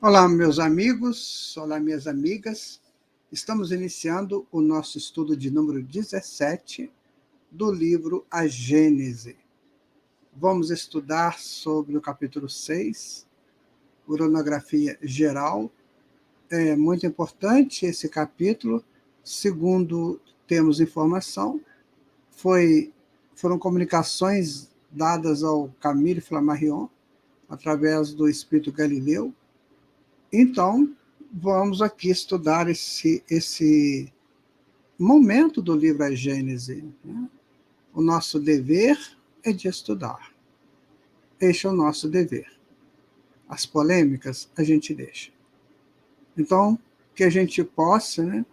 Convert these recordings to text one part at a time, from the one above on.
Olá, meus amigos, olá, minhas amigas. Estamos iniciando o nosso estudo de número 17 do livro A Gênese. Vamos estudar sobre o capítulo 6, Uranografia Geral. É muito importante esse capítulo, segundo temos informação, foram comunicações dadas ao Camille Flammarion, através do Espírito Galileu. Então, vamos aqui estudar esse momento do livro A Gênese. Né? O nosso dever é de estudar. Este é o nosso dever. As polêmicas a gente deixa. Então, que a gente possa, né,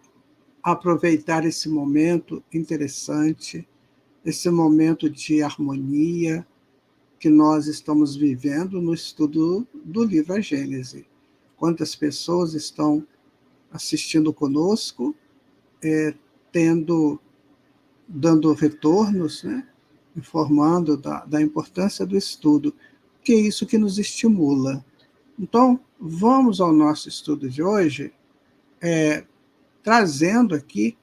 aproveitar esse momento interessante, esse momento de harmonia que nós estamos vivendo no estudo do livro A Gênese. Quantas pessoas estão assistindo conosco, dando retornos, né? Informando da importância do estudo, que é isso que nos estimula. Então, vamos ao nosso estudo de hoje, trazendo aqui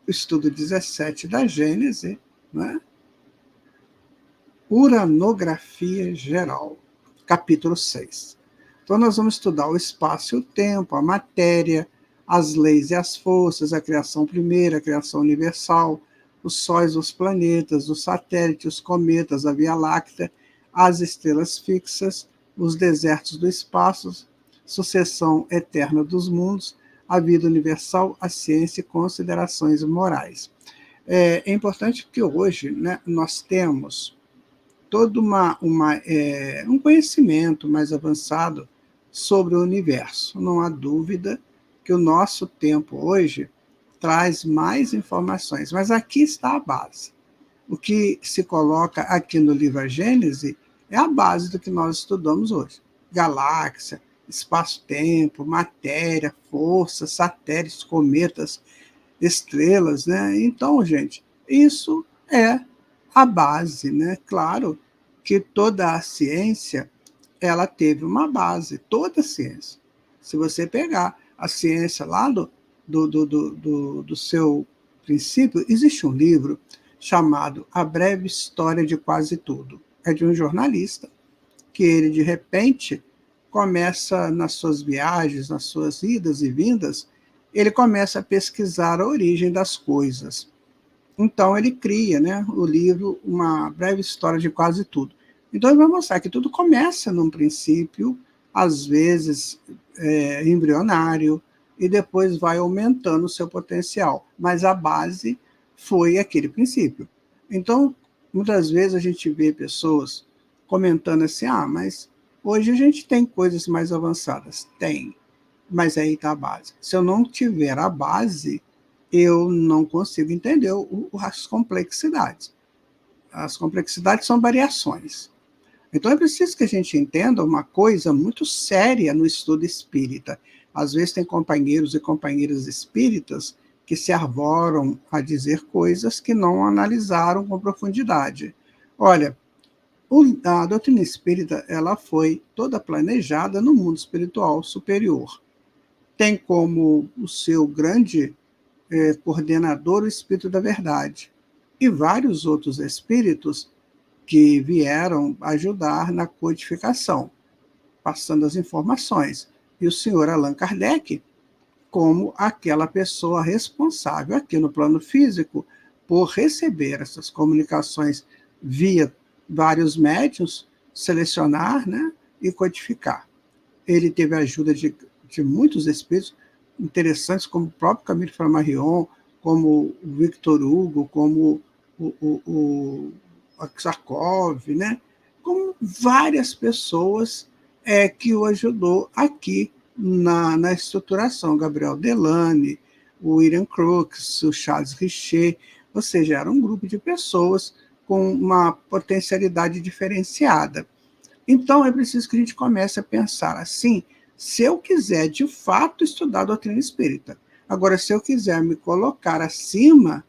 o estudo 17 da Gênese, né? Uranografia Geral, capítulo 6. Então, nós vamos estudar o espaço e o tempo, a matéria, as leis e as forças, a criação primeira, a criação universal, os sóis, os planetas, os satélites, os cometas, a Via Láctea, as estrelas fixas, os desertos do espaço, sucessão eterna dos mundos, a vida universal, a ciência e considerações morais. É importante que hoje, né, nós temos todo um conhecimento mais avançado sobre o universo. Não há dúvida que o nosso tempo hoje traz mais informações, mas aqui está a base. O que se coloca aqui no livro A Gênese é a base do que nós estudamos hoje. Galáxia, espaço-tempo, matéria, força, satélites, cometas, estrelas, né? Então, gente, isso é a base, né? Claro que toda a ciência ela teve uma base, toda a ciência. Se você pegar a ciência lá do seu princípio, existe um livro chamado A Breve História de Quase Tudo. É de um jornalista que ele, de repente, começa nas suas viagens, nas suas idas e vindas, ele começa a pesquisar a origem das coisas. Então, ele cria, né, o livro Uma Breve História de Quase Tudo. Então, ele vai mostrar que tudo começa num princípio, às vezes embrionário, e depois vai aumentando o seu potencial. Mas a base foi aquele princípio. Então, muitas vezes a gente vê pessoas comentando assim, mas hoje a gente tem coisas mais avançadas. Tem, mas aí está a base. Se eu não tiver a base, eu não consigo entender as complexidades. As complexidades são variações. Então é preciso que a gente entenda uma coisa muito séria no estudo espírita. Às vezes tem companheiros e companheiras espíritas que se arvoram a dizer coisas que não analisaram com profundidade. Olha, a doutrina espírita ela foi toda planejada no mundo espiritual superior. Tem como o seu grande coordenador o Espírito da Verdade e vários outros espíritos que vieram ajudar na codificação, passando as informações. E o senhor Allan Kardec, como aquela pessoa responsável aqui no plano físico por receber essas comunicações via vários médiuns, selecionar, né, e codificar. Ele teve a ajuda de muitos espíritos interessantes, como o próprio Camille Flammarion, como o Victor Hugo, como o Aksakov, né? Como várias pessoas que o ajudou aqui na estruturação. Gabriel Delane, o William Crookes, o Charles Richer, ou seja, era um grupo de pessoas com uma potencialidade diferenciada. Então, é preciso que a gente comece a pensar assim, se eu quiser, de fato, estudar a doutrina espírita. Agora, se eu quiser me colocar acima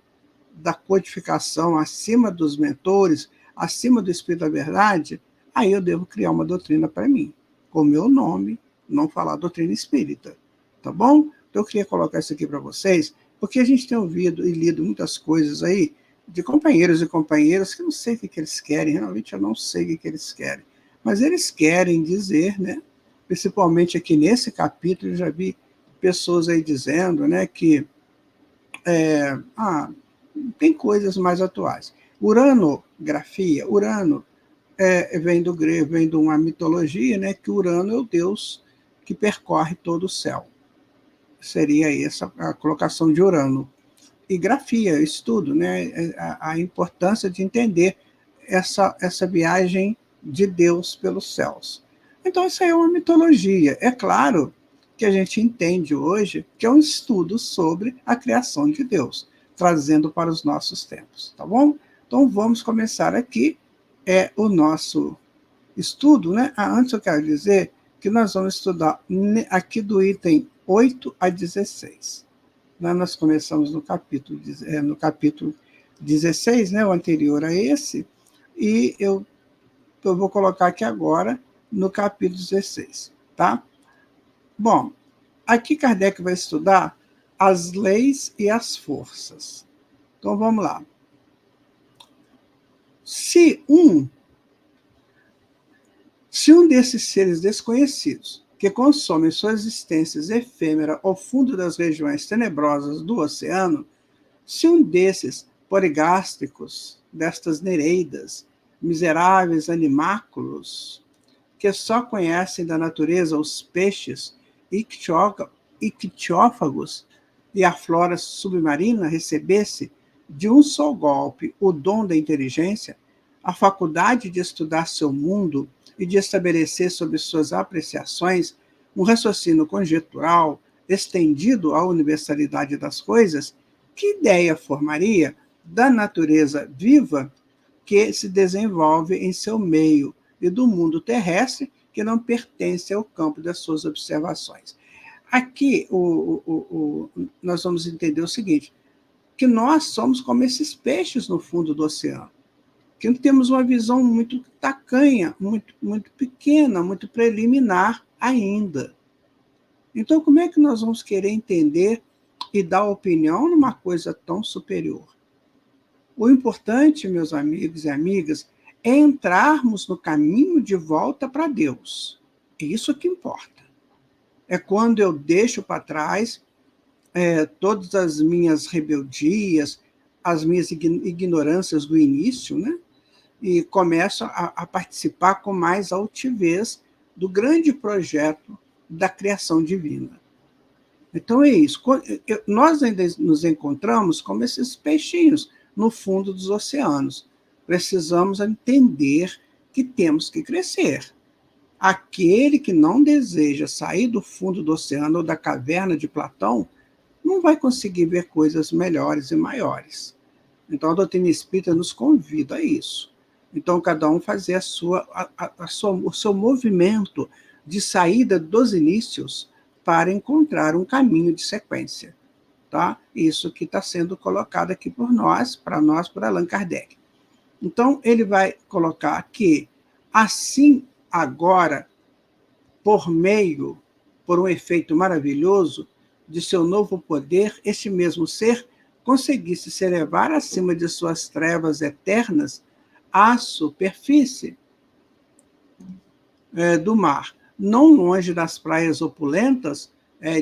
da codificação, acima dos mentores, acima do Espírito da Verdade, aí eu devo criar uma doutrina para mim. com o meu nome, não falar doutrina espírita, tá bom? Então eu queria colocar isso aqui para vocês, porque a gente tem ouvido e lido muitas coisas aí de companheiros e companheiras que eu não sei o que eles querem, realmente eu não sei o que eles querem, mas eles querem dizer, né, principalmente aqui nesse capítulo, eu já vi pessoas aí dizendo, né, que tem coisas mais atuais. Uranografia, Urano vem do grego, vem de uma mitologia, né, que Urano é o deus que percorre todo o céu. Seria essa a colocação de Urano. E grafia, estudo, né, a importância de entender essa viagem de Deus pelos céus. Então, isso aí é uma mitologia. É claro que a gente entende hoje que é um estudo sobre a criação de Deus, trazendo para os nossos tempos, tá bom? Então, vamos começar aqui o nosso estudo, né? Antes eu quero dizer que nós vamos estudar aqui do item 8 a 16. Nós começamos no capítulo 16, né, o anterior a esse, e eu vou colocar aqui agora no capítulo 16, tá? Bom, aqui Kardec vai estudar as leis e as forças. Então vamos lá. Se um desses seres desconhecidos, que consomem sua existência efêmera ao fundo das regiões tenebrosas do oceano, se um desses poligástricos, destas nereidas, miseráveis animáculos, que só conhecem da natureza os peixes ictiófagos e a flora submarina, recebesse de um só golpe o dom da inteligência, a faculdade de estudar seu mundo e de estabelecer sobre suas apreciações um raciocínio conjectural estendido à universalidade das coisas, que ideia formaria da natureza viva que se desenvolve em seu meio e do mundo terrestre que não pertence ao campo das suas observações? Aqui nós vamos entender o seguinte, que nós somos como esses peixes no fundo do oceano, que temos uma visão muito tacanha, muito pequena, muito preliminar ainda. Então, como é que nós vamos querer entender e dar opinião numa coisa tão superior? O importante, meus amigos e amigas, é entrarmos no caminho de volta para Deus. Isso que importa. É quando eu deixo para trás todas as minhas rebeldias, as minhas ignorâncias do início, né? E começo a participar com mais altivez do grande projeto da criação divina. Então é isso. Nós ainda nos encontramos como esses peixinhos no fundo dos oceanos. Precisamos entender que temos que crescer. Aquele que não deseja sair do fundo do oceano ou da caverna de Platão não vai conseguir ver coisas melhores e maiores. Então a doutrina espírita nos convida a isso. Então cada um fazer o seu movimento de saída dos inícios para encontrar um caminho de sequência. Tá? Isso que está sendo colocado aqui por nós, por Allan Kardec. Então, ele vai colocar que, assim, agora, por um efeito maravilhoso de seu novo poder, este mesmo ser conseguisse se elevar acima de suas trevas eternas à superfície do mar, não longe das praias opulentas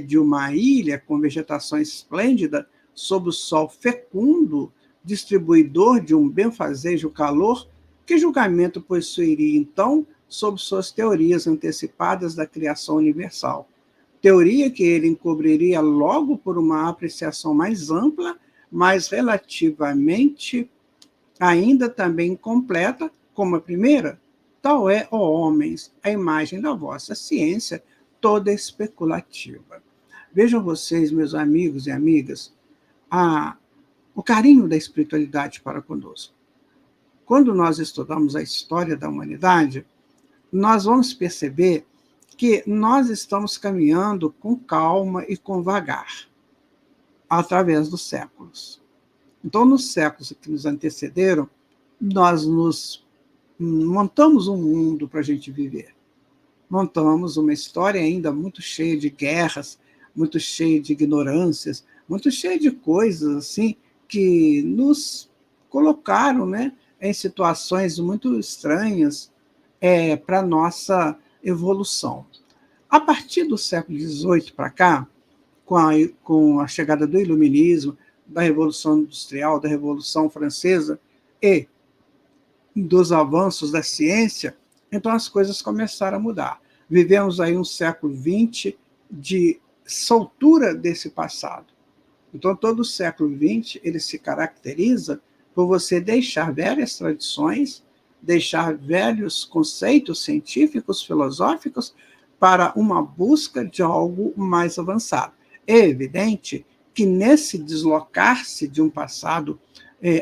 de uma ilha com vegetação esplêndida, sob o sol fecundo, distribuidor de um benfazejo calor, que julgamento possuiria, então, sobre suas teorias antecipadas da criação universal? Teoria que ele encobriria logo por uma apreciação mais ampla, mas relativamente ainda também incompleta, como a primeira. Tal é, ó homens, a imagem da vossa ciência, toda especulativa. Vejam vocês, meus amigos e amigas, o carinho da espiritualidade para conosco. Quando nós estudamos a história da humanidade, nós vamos perceber que nós estamos caminhando com calma e com vagar, através dos séculos. Então, nos séculos que nos antecederam, nós nos montamos um mundo para a gente viver. montamos uma história ainda muito cheia de guerras, muito cheia de ignorâncias, muito cheia de coisas assim que nos colocaram, né, em situações muito estranhas para a nossa evolução. A partir do século XVIII para cá, com a chegada do Iluminismo, da Revolução Industrial, da Revolução Francesa e dos avanços da ciência, então as coisas começaram a mudar. Vivemos aí um século XX de soltura desse passado. Então, todo o século XX ele se caracteriza por você deixar velhas tradições, deixar velhos conceitos científicos, filosóficos, para uma busca de algo mais avançado. É evidente que nesse deslocar-se de um passado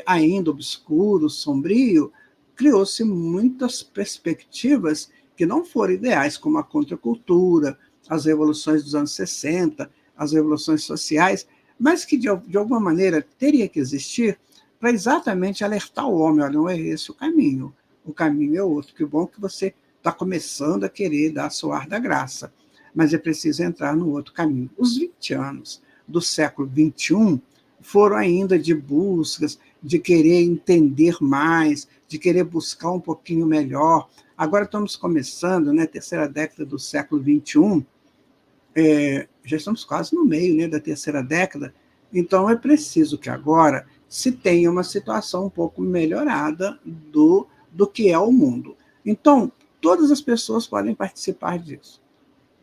ainda obscuro, sombrio, criou-se muitas perspectivas que não foram ideais, como a contracultura, as revoluções dos anos 60, as revoluções sociais, mas que, de alguma maneira, teria que existir para exatamente alertar o homem, olha, não é esse o caminho é outro, que bom que você está começando a querer dar soar da graça, mas é preciso entrar no outro caminho. Os 20 anos do século XXI foram ainda de buscas, de querer entender mais, de querer buscar um pouquinho melhor. Agora estamos começando, né, terceira década do século XXI, já estamos quase no meio, né, da terceira década, então é preciso que agora se tenha uma situação um pouco melhorada do que é o mundo. Então, todas as pessoas podem participar disso,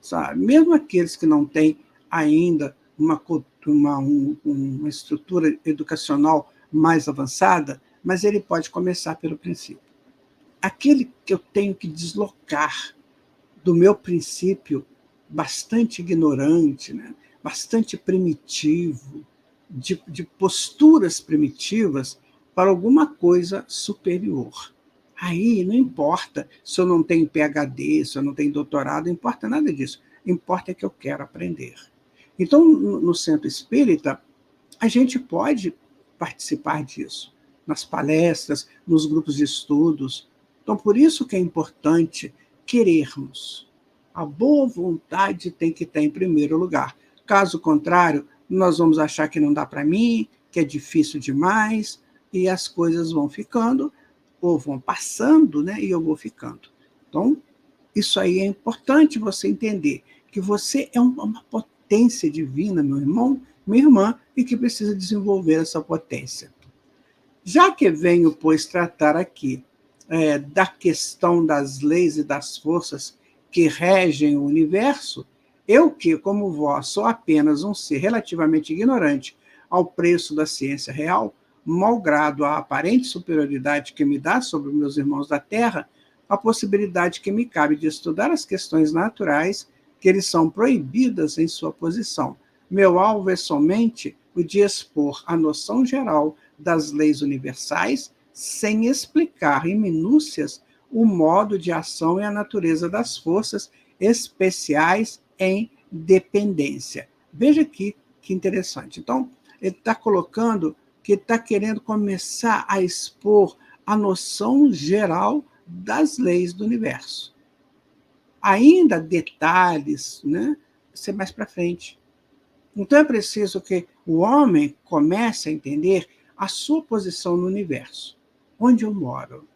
sabe? Mesmo aqueles que não têm ainda uma estrutura educacional mais avançada, mas ele pode começar pelo princípio. Aquele que eu tenho que deslocar do meu princípio bastante ignorante, né? Bastante primitivo, de posturas primitivas para alguma coisa superior. Aí não importa se eu não tenho PhD, se eu não tenho doutorado, não importa nada disso. Importa é que eu quero aprender. Então, no centro espírita, a gente pode participar disso, nas palestras, nos grupos de estudos. Então, por isso que é importante querermos. A boa vontade tem que estar em primeiro lugar. Caso contrário, nós vamos achar que não dá para mim, que é difícil demais, e as coisas vão ficando, ou vão passando, né, e eu vou ficando. Então, isso aí é importante você entender, que você é uma potência divina, meu irmão, minha irmã, e que precisa desenvolver essa potência. Já que venho, pois, tratar aqui da questão das leis e das forças que regem o universo, eu que, como vós, sou apenas um ser relativamente ignorante ao preço da ciência real, malgrado a aparente superioridade que me dá sobre os meus irmãos da Terra, a possibilidade que me cabe de estudar as questões naturais que eles são proibidas em sua posição. Meu alvo é somente o de expor a noção geral das leis universais, sem explicar em minúcias o modo de ação e a natureza das forças especiais em dependência. Veja aqui que interessante. Então, ele está colocando que está querendo começar a expor a noção geral das leis do universo. Ainda detalhes, né? Ser mais para frente. Então é preciso que o homem comece a entender a sua posição no universo. Onde eu moro?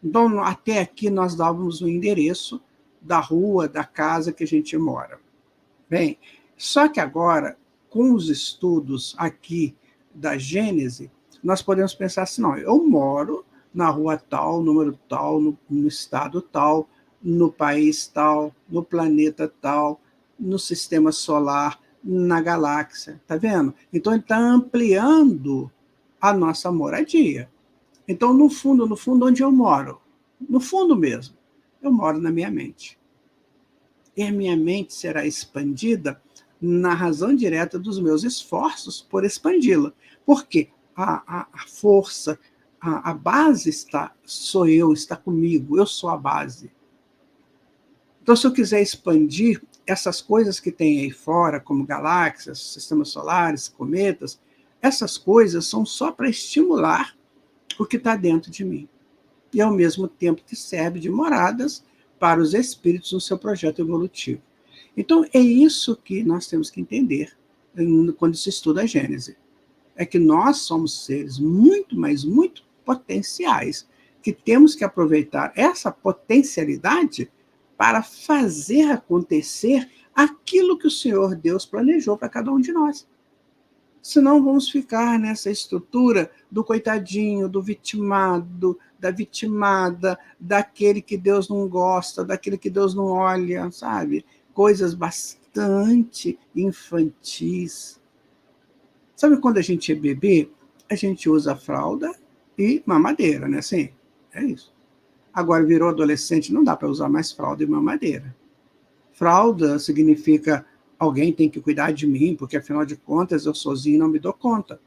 Então, até aqui nós dávamos o endereço da rua, da casa que a gente mora. Bem, só que agora, com os estudos aqui da Gênese, nós podemos pensar assim, não, eu moro na rua tal, número tal, no estado tal, no país tal, no planeta tal, no sistema solar, na galáxia, tá vendo? Então ele está ampliando a nossa moradia. Então, no fundo, onde eu moro? No fundo mesmo, eu moro na minha mente. E a minha mente será expandida na razão direta dos meus esforços por expandi-la. Porque a força, a base sou eu, está comigo, eu sou a base. Então, se eu quiser expandir essas coisas que tem aí fora, como galáxias, sistemas solares, cometas, essas coisas são só para estimular o que está dentro de mim. E, ao mesmo tempo que serve de moradas para os espíritos no seu projeto evolutivo. Então, é isso que nós temos que entender quando se estuda a Gênese. É que nós somos seres muito, mas muito potenciais, que temos que aproveitar essa potencialidade para fazer acontecer aquilo que o Senhor Deus planejou para cada um de nós. Senão vamos ficar nessa estrutura do coitadinho, do vitimado, da vitimada, daquele que Deus não gosta, daquele que Deus não olha, sabe? Coisas bastante infantis. Sabe quando a gente é bebê, a gente usa fralda e mamadeira, né? Assim, é isso. Agora virou adolescente, não dá para usar mais fralda e mamadeira. Fralda significa alguém tem que cuidar de mim, porque afinal de contas eu sozinho não me dou conta.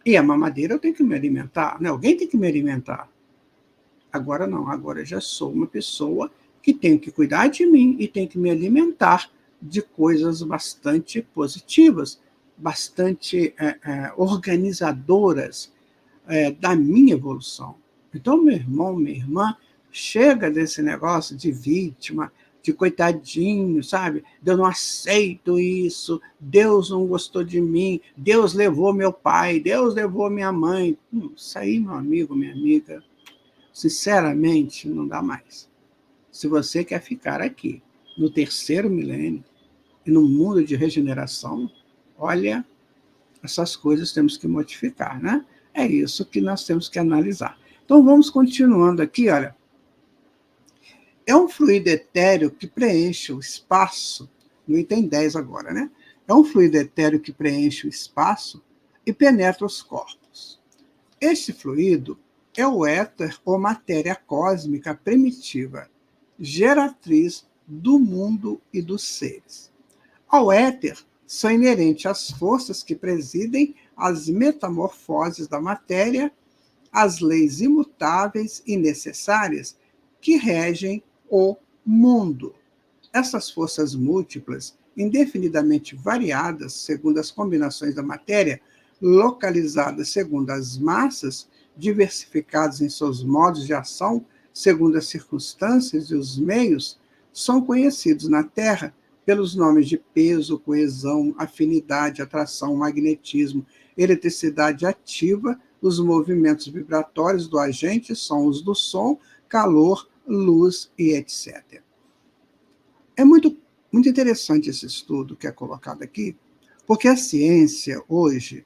E a mamadeira eu tenho que me alimentar, né? Alguém tem que me alimentar. Agora não, agora eu já sou uma pessoa que tem que cuidar de mim e tem que me alimentar de coisas bastante positivas, bastante organizadoras da minha evolução. Então, meu irmão, minha irmã, chega desse negócio de vítima, de coitadinho, sabe? Eu não aceito isso, Deus não gostou de mim, Deus levou meu pai, Deus levou minha mãe. Isso aí, meu amigo, minha amiga, sinceramente, não dá mais. Se você quer ficar aqui, no terceiro milênio, e no mundo de regeneração, olha, essas coisas temos que modificar, né? É isso que nós temos que analisar. Então, vamos continuando aqui, olha. É um fluido etéreo que preenche o espaço, no item 10 agora, né? É um fluido etéreo que preenche o espaço e penetra os corpos. Este fluido é o éter ou matéria cósmica primitiva, geratriz do mundo e dos seres. Ao éter são inerentes as forças que presidem as metamorfoses da matéria, as leis imutáveis e necessárias que regem o mundo. Essas forças múltiplas, indefinidamente variadas segundo as combinações da matéria, localizadas segundo as massas, diversificadas em seus modos de ação segundo as circunstâncias e os meios, são conhecidos na Terra pelos nomes de peso, coesão, afinidade, atração, magnetismo, eletricidade ativa, os movimentos vibratórios do agente são os do som, calor, luz e etc. É muito interessante esse estudo que é colocado aqui, porque a ciência hoje,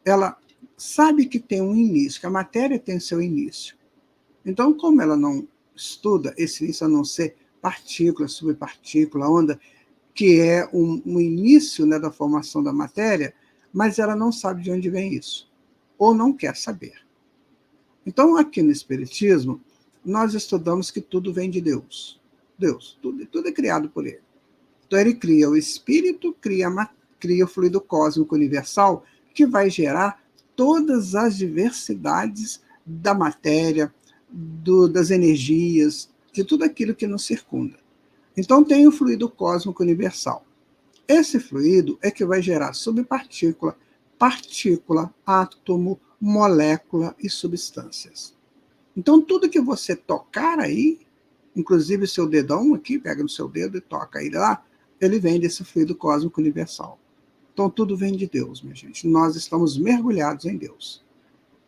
ela sabe que tem um início, que a matéria tem seu início. Então, como ela não estuda esse início, a não ser partícula, subpartícula, onda, que é um início, né, da formação da matéria, mas ela não sabe de onde vem isso, ou não quer saber. Então, aqui no Espiritismo, nós estudamos que tudo vem de Deus. Deus, tudo é criado por ele. Então, ele cria o espírito, cria o fluido cósmico universal, que vai gerar todas as diversidades da matéria, das energias, de tudo aquilo que nos circunda. Então, tem o fluido cósmico universal. Esse fluido é que vai gerar subpartícula, partícula, átomo, molécula e substâncias. Então, tudo que você tocar aí, inclusive o seu dedão aqui, pega no seu dedo e toca ele lá, ele vem desse fluido cósmico universal. Então, tudo vem de Deus, minha gente. Nós estamos mergulhados em Deus.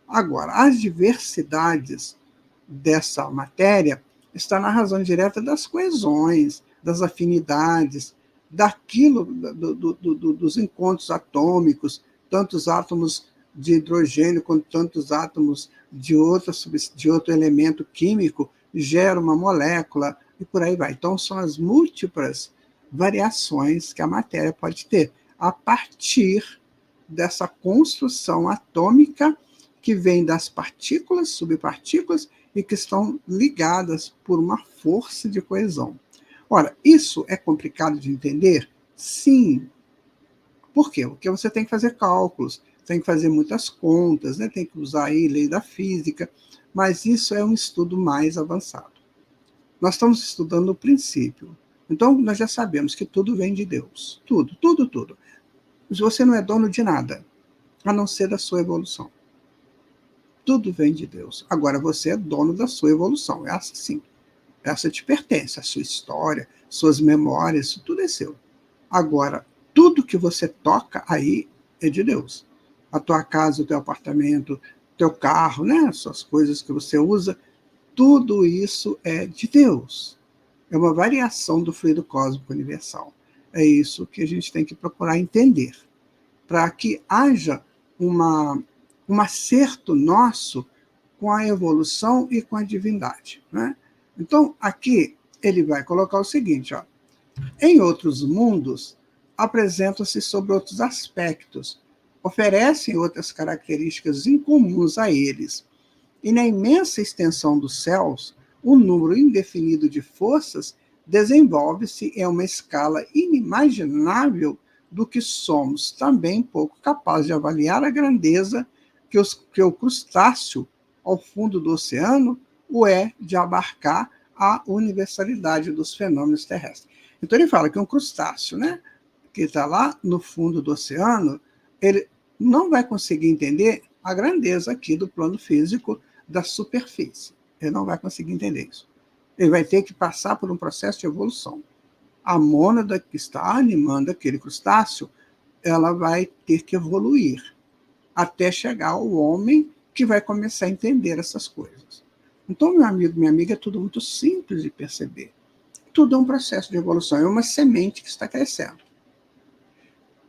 Agora, as diversidades dessa matéria está na razão direta das coesões, das afinidades, daquilo, dos encontros atômicos, tantos átomos de hidrogênio quanto tantos átomos de outro elemento químico geram uma molécula e por aí vai. Então, são as múltiplas variações que a matéria pode ter a partir dessa construção atômica que vem das partículas, subpartículas, e que estão ligadas por uma força de coesão. Ora, isso é complicado de entender? Sim. Por quê? Porque você tem que fazer cálculos, tem que fazer muitas contas, né? Tem que usar aí lei da física, mas isso é um estudo mais avançado. Nós estamos estudando o princípio. Então, nós já sabemos que tudo vem de Deus. Tudo, tudo, tudo. Você não é dono de nada, a não ser da sua evolução. Tudo vem de Deus. Agora você é dono da sua evolução. É assim. essa te pertence, a sua história, suas memórias, isso tudo é seu. Agora, tudo que você toca aí é de Deus. A tua casa, o teu apartamento, teu carro, né? Suas coisas que você usa, tudo isso é de Deus. É uma variação do fluido cósmico universal. É isso que a gente tem que procurar entender, para que haja um acerto nosso com a evolução e com a divindade. Né? Então, aqui ele vai colocar o seguinte, ó, em outros mundos, apresentam-se sobre outros aspectos, oferecem outras características incomuns a eles, e na imensa extensão dos céus, um número indefinido de forças desenvolve-se em uma escala inimaginável do que somos também pouco capazes de avaliar a grandeza que o crustáceo, ao fundo do oceano, o é de abarcar a universalidade dos fenômenos terrestres. Então ele fala que um crustáceo, né, que está lá no fundo do oceano, ele não vai conseguir entender a grandeza aqui do plano físico da superfície. Ele não vai conseguir entender isso. Ele vai ter que passar por um processo de evolução. A mônada que está animando aquele crustáceo, ela vai ter que evoluir até chegar ao homem que vai começar a entender essas coisas. Então, meu amigo, minha amiga, é tudo muito simples de perceber. Tudo é um processo de evolução, é uma semente que está crescendo.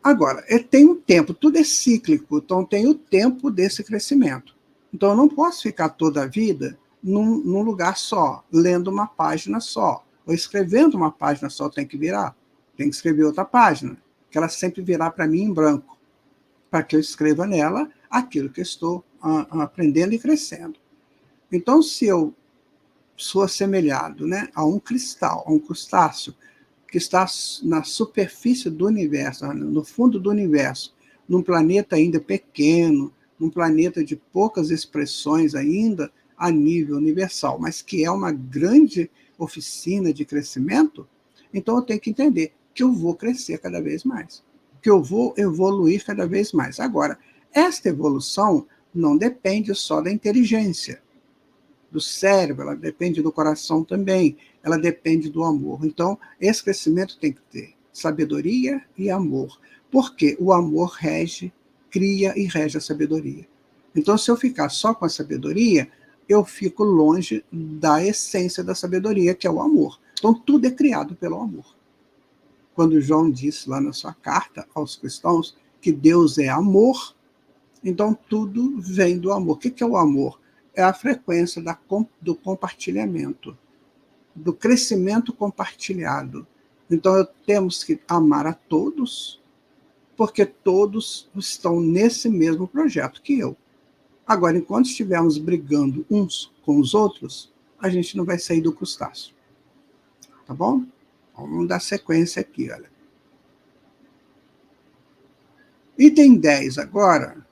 Agora, tem um tempo, tudo é cíclico, então tem o tempo desse crescimento. Então, eu não posso ficar toda a vida num lugar só, lendo uma página só, ou escrevendo uma página só, tem que virar, tem que escrever outra página, que ela sempre virá para mim em branco, para que eu escreva nela aquilo que eu estou aprendendo e crescendo. Então, se eu sou assemelhado, né, a um cristal, a um crustáceo, que está na superfície do universo, no fundo do universo, num planeta ainda pequeno, num planeta de poucas expressões ainda a nível universal, mas que é uma grande oficina de crescimento, então eu tenho que entender que eu vou crescer cada vez mais, que eu vou evoluir cada vez mais. Agora, esta evolução não depende só da inteligência, do cérebro, ela depende do coração também, ela depende do amor. Então, esse crescimento tem que ter sabedoria e amor, porque o amor rege, cria e rege a sabedoria. Então, se eu ficar só com a sabedoria, eu fico longe da essência da sabedoria, que é o amor. Então, tudo é criado pelo amor. Quando João disse lá na sua carta aos cristãos que Deus é amor, então tudo vem do amor. O que é o amor? É a frequência do compartilhamento, do crescimento compartilhado. Então, temos que amar a todos, porque todos estão nesse mesmo projeto que eu. Agora, enquanto estivermos brigando uns com os outros, a gente não vai sair do crustáceo. Tá bom? Vamos dar sequência aqui, olha. Item 10 agora.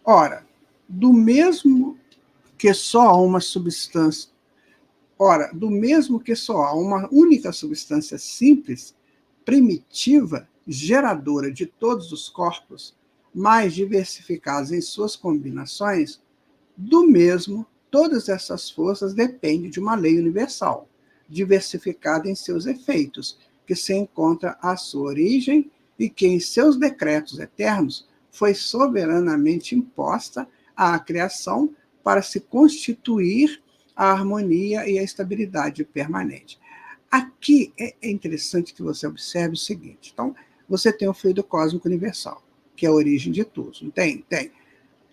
Ora, do mesmo que só há uma substância. Ora, do mesmo que só há uma única substância simples, primitiva, geradora de todos os corpos, mais diversificados em suas combinações, do mesmo, todas essas forças dependem de uma lei universal, diversificada em seus efeitos, que se encontra à sua origem e que, em seus decretos eternos, foi soberanamente imposta à criação para se constituir a harmonia e a estabilidade permanente. Aqui é interessante que você observe o seguinte. Então, você tem o fluido cósmico universal, que é a origem de tudo, não tem? Tem.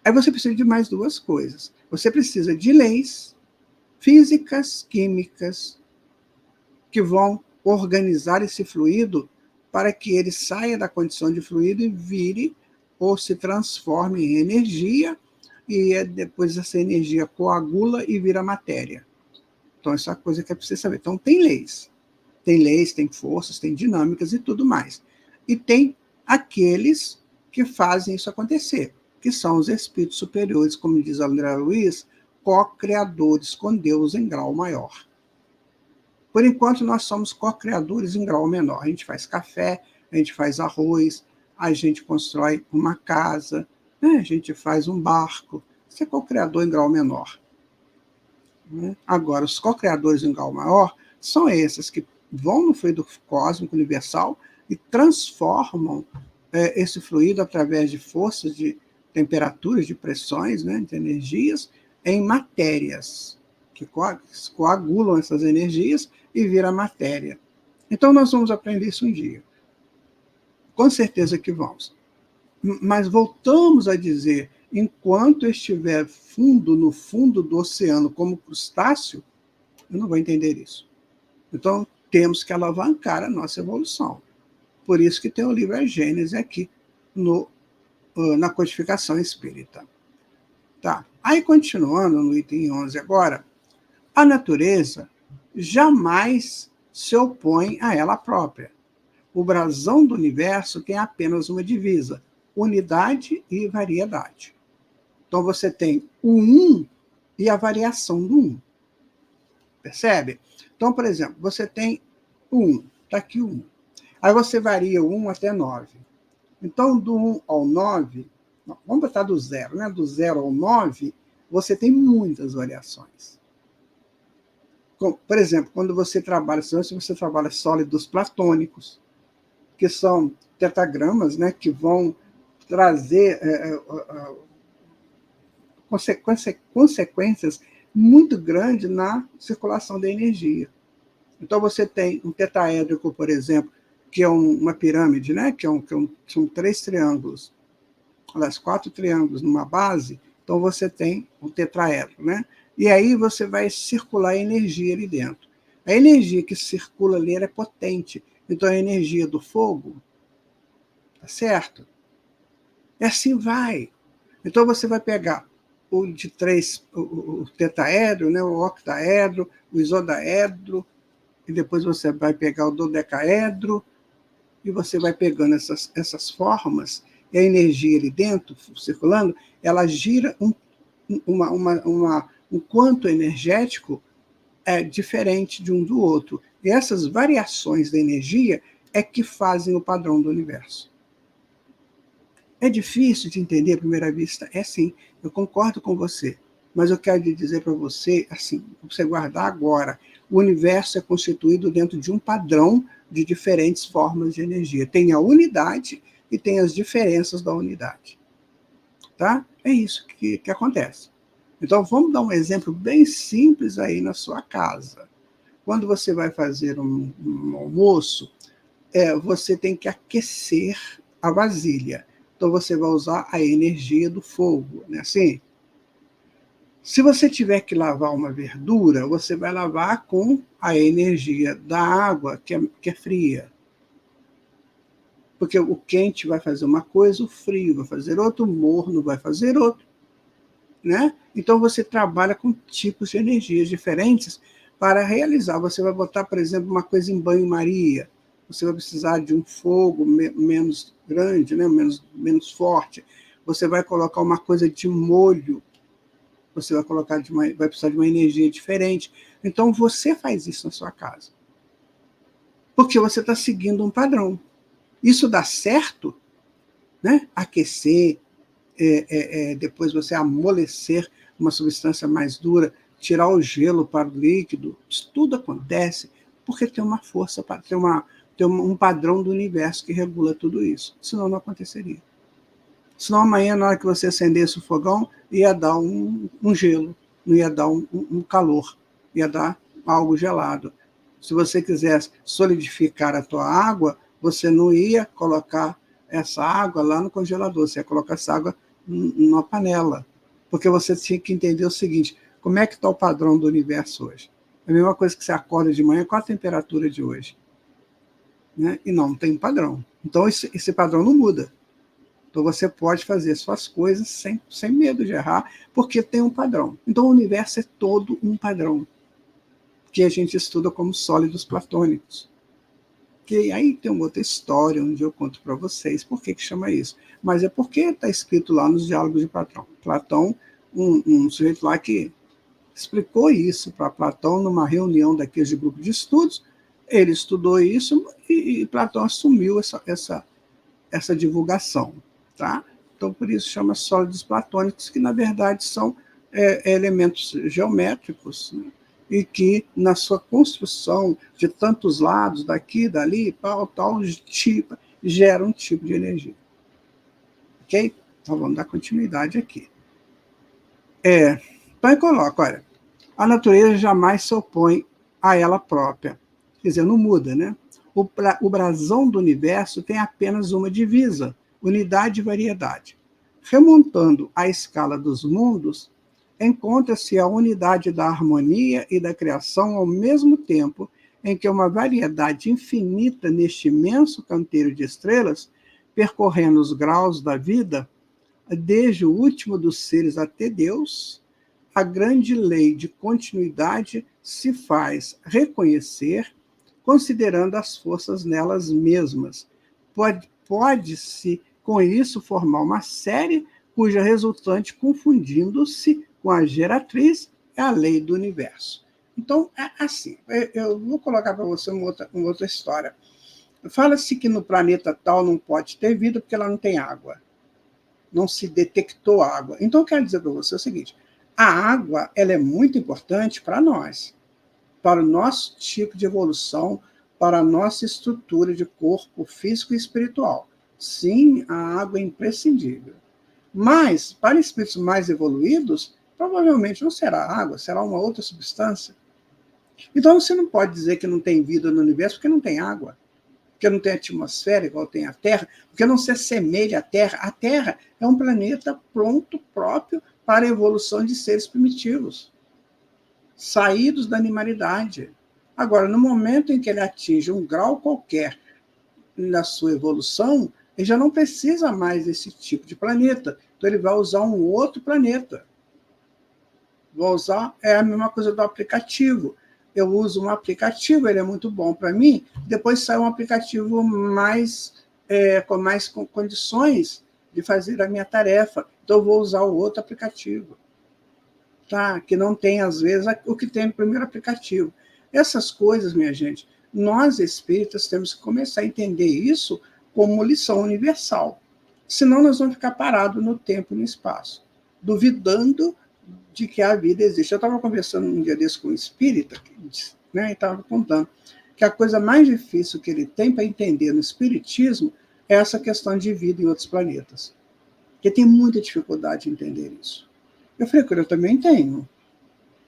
Aí você precisa de mais duas coisas. Você precisa de leis físicas, químicas, que vão organizar esse fluido para que ele saia da condição de fluido e vire ou se transforme em energia, e depois essa energia coagula e vira matéria. Então, essa é a coisa que é preciso saber. Então, tem leis, tem forças, tem dinâmicas e tudo mais. E tem aqueles que fazem isso acontecer, que são os espíritos superiores, como diz André Luiz, co-criadores com Deus em grau maior. Por enquanto, nós somos co-criadores em grau menor. A gente faz café, a gente faz arroz, a gente constrói uma casa, né? A gente faz um barco. Isso é co-criador em grau menor. né? Agora, os co-criadores em grau maior são esses que vão no fluido cósmico universal e transformam esse fluido através de forças, de temperaturas, de pressões, né, de energias, em matérias, que coagulam essas energias e vira matéria. Então, nós vamos aprender isso um dia. Com certeza que vamos. Mas voltamos a dizer, enquanto eu estiver no fundo do oceano como crustáceo, eu não vou entender isso. Então, temos que alavancar a nossa evolução. Por isso que tem o livro A Gênese aqui na codificação espírita. Tá. Aí, continuando no item 11 agora, a natureza jamais se opõe a ela própria. O brasão do universo tem apenas uma divisa: unidade e variedade. Então, você tem o um e a variação do um. Percebe? Então, por exemplo, você tem o 1, está aqui o 1. Aí você varia o 1 até 9. Então, do 1 ao 9, vamos botar do 0, né? Do 0 ao 9, você tem muitas variações. Por exemplo, quando você trabalha sólidos platônicos, que são tetagramas, né? Que vão trazer consequências muito grandes na circulação da energia. Então, você tem um tetaédrico, por exemplo, que é uma pirâmide, né? São 3 triângulos, aliás, 4 triângulos numa base, então você tem um tetraedro, né? E aí você vai circular energia ali dentro. A energia que circula ali é potente, então a energia do fogo, tá certo? E assim vai. Então você vai pegar o de 3, o tetaedro, né? O octaedro, o isodaedro, e depois você vai pegar o dodecaedro, e você vai pegando essas formas, e a energia ali dentro, circulando, ela gira um quanto energético diferente de um do outro. E essas variações da energia é que fazem o padrão do universo. É difícil de entender à primeira vista? É sim, eu concordo com você. Mas eu quero dizer para você, assim, para você guardar agora, o universo é constituído dentro de um padrão de diferentes formas de energia. Tem a unidade e tem as diferenças da unidade. Tá? É isso que acontece. Então, vamos dar um exemplo bem simples aí na sua casa. Quando você vai fazer um almoço, você tem que aquecer a vasilha. Então, você vai usar a energia do fogo, né? Assim, se você tiver que lavar uma verdura, você vai lavar com a energia da água, que é fria. Porque o quente vai fazer uma coisa, o frio vai fazer outra, o morno vai fazer outra. Né? Então, você trabalha com tipos de energias diferentes para realizar. Você vai botar, por exemplo, uma coisa em banho-maria. Você vai precisar de um fogo menos grande, né? menos forte. Você vai colocar uma coisa de molho. Você vai precisar de uma energia diferente. Então, você faz isso na sua casa. Porque você está seguindo um padrão. Isso dá certo, né? Aquecer, depois você amolecer uma substância mais dura, tirar o gelo para o líquido, isso tudo acontece porque tem uma força, tem um padrão do universo que regula tudo isso. Senão não aconteceria. Senão amanhã, na hora que você acendesse o fogão, ia dar um gelo, não ia dar um calor, ia dar algo gelado. Se você quisesse solidificar a tua água, você não ia colocar essa água lá no congelador, você ia colocar essa água numa panela. Porque você tinha que entender o seguinte: como é que está o padrão do universo hoje? É a mesma coisa que você acorda de manhã, qual a temperatura de hoje? Né? E não tem padrão. Então, esse padrão não muda. Então, você pode fazer suas coisas sem medo de errar, porque tem um padrão. Então, o universo é todo um padrão, que a gente estuda como sólidos platônicos. Que aí tem uma outra história, onde eu conto para vocês por que chama isso. Mas é porque está escrito lá nos diálogos de Platão. Platão, um sujeito lá que explicou isso para Platão numa reunião daqueles de grupo de estudos. Ele estudou isso e Platão assumiu essa divulgação. Tá? Então, por isso chama sólidos platônicos, que na verdade são elementos geométricos, né? E que, na sua construção de tantos lados, daqui, dali, tal, tipo, gera um tipo de energia. Ok? Então, vamos dar continuidade aqui. Então, eu coloco, olha, a natureza jamais se opõe a ela própria. Quer dizer, não muda, né? O brasão do universo tem apenas uma divisa, unidade e variedade. Remontando a escala dos mundos, encontra-se a unidade da harmonia e da criação ao mesmo tempo em que uma variedade infinita neste imenso canteiro de estrelas, percorrendo os graus da vida, desde o último dos seres até Deus, a grande lei de continuidade se faz reconhecer, considerando as forças nelas mesmas. Pode-se, com isso, formar uma série cuja resultante, confundindo-se com a geratriz, é a lei do universo. Então, é assim, eu vou colocar para você uma outra história. Fala-se que no planeta tal não pode ter vida porque ela não tem água. Não se detectou água. Então, eu quero dizer para você o seguinte, a água ela é muito importante para nós, para o nosso tipo de evolução, para a nossa estrutura de corpo físico e espiritual. Sim, a água é imprescindível. Mas, para espíritos mais evoluídos, provavelmente não será água, será uma outra substância. Então, você não pode dizer que não tem vida no universo porque não tem água, porque não tem atmosfera igual tem a Terra, porque não se assemelha à Terra. A Terra é um planeta pronto, próprio para a evolução de seres primitivos, saídos da animalidade. Agora, no momento em que ele atinge um grau qualquer na sua evolução, ele já não precisa mais desse tipo de planeta. Então, ele vai usar um outro planeta. Vou usar, é a mesma coisa do aplicativo. Eu uso um aplicativo, ele é muito bom para mim, depois sai um aplicativo com mais condições de fazer a minha tarefa. Então, eu vou usar o outro aplicativo, tá? Que não tem, às vezes, o que tem no primeiro aplicativo. Essas coisas, minha gente, nós espíritas temos que começar a entender isso como lição universal. Senão, nós vamos ficar parados no tempo e no espaço, duvidando de que a vida existe. Eu estava conversando um dia desse com um espírita, né, e estava contando que a coisa mais difícil que ele tem para entender no espiritismo é essa questão de vida em outros planetas. Porque tem muita dificuldade em entender isso. Eu falei, eu também tenho,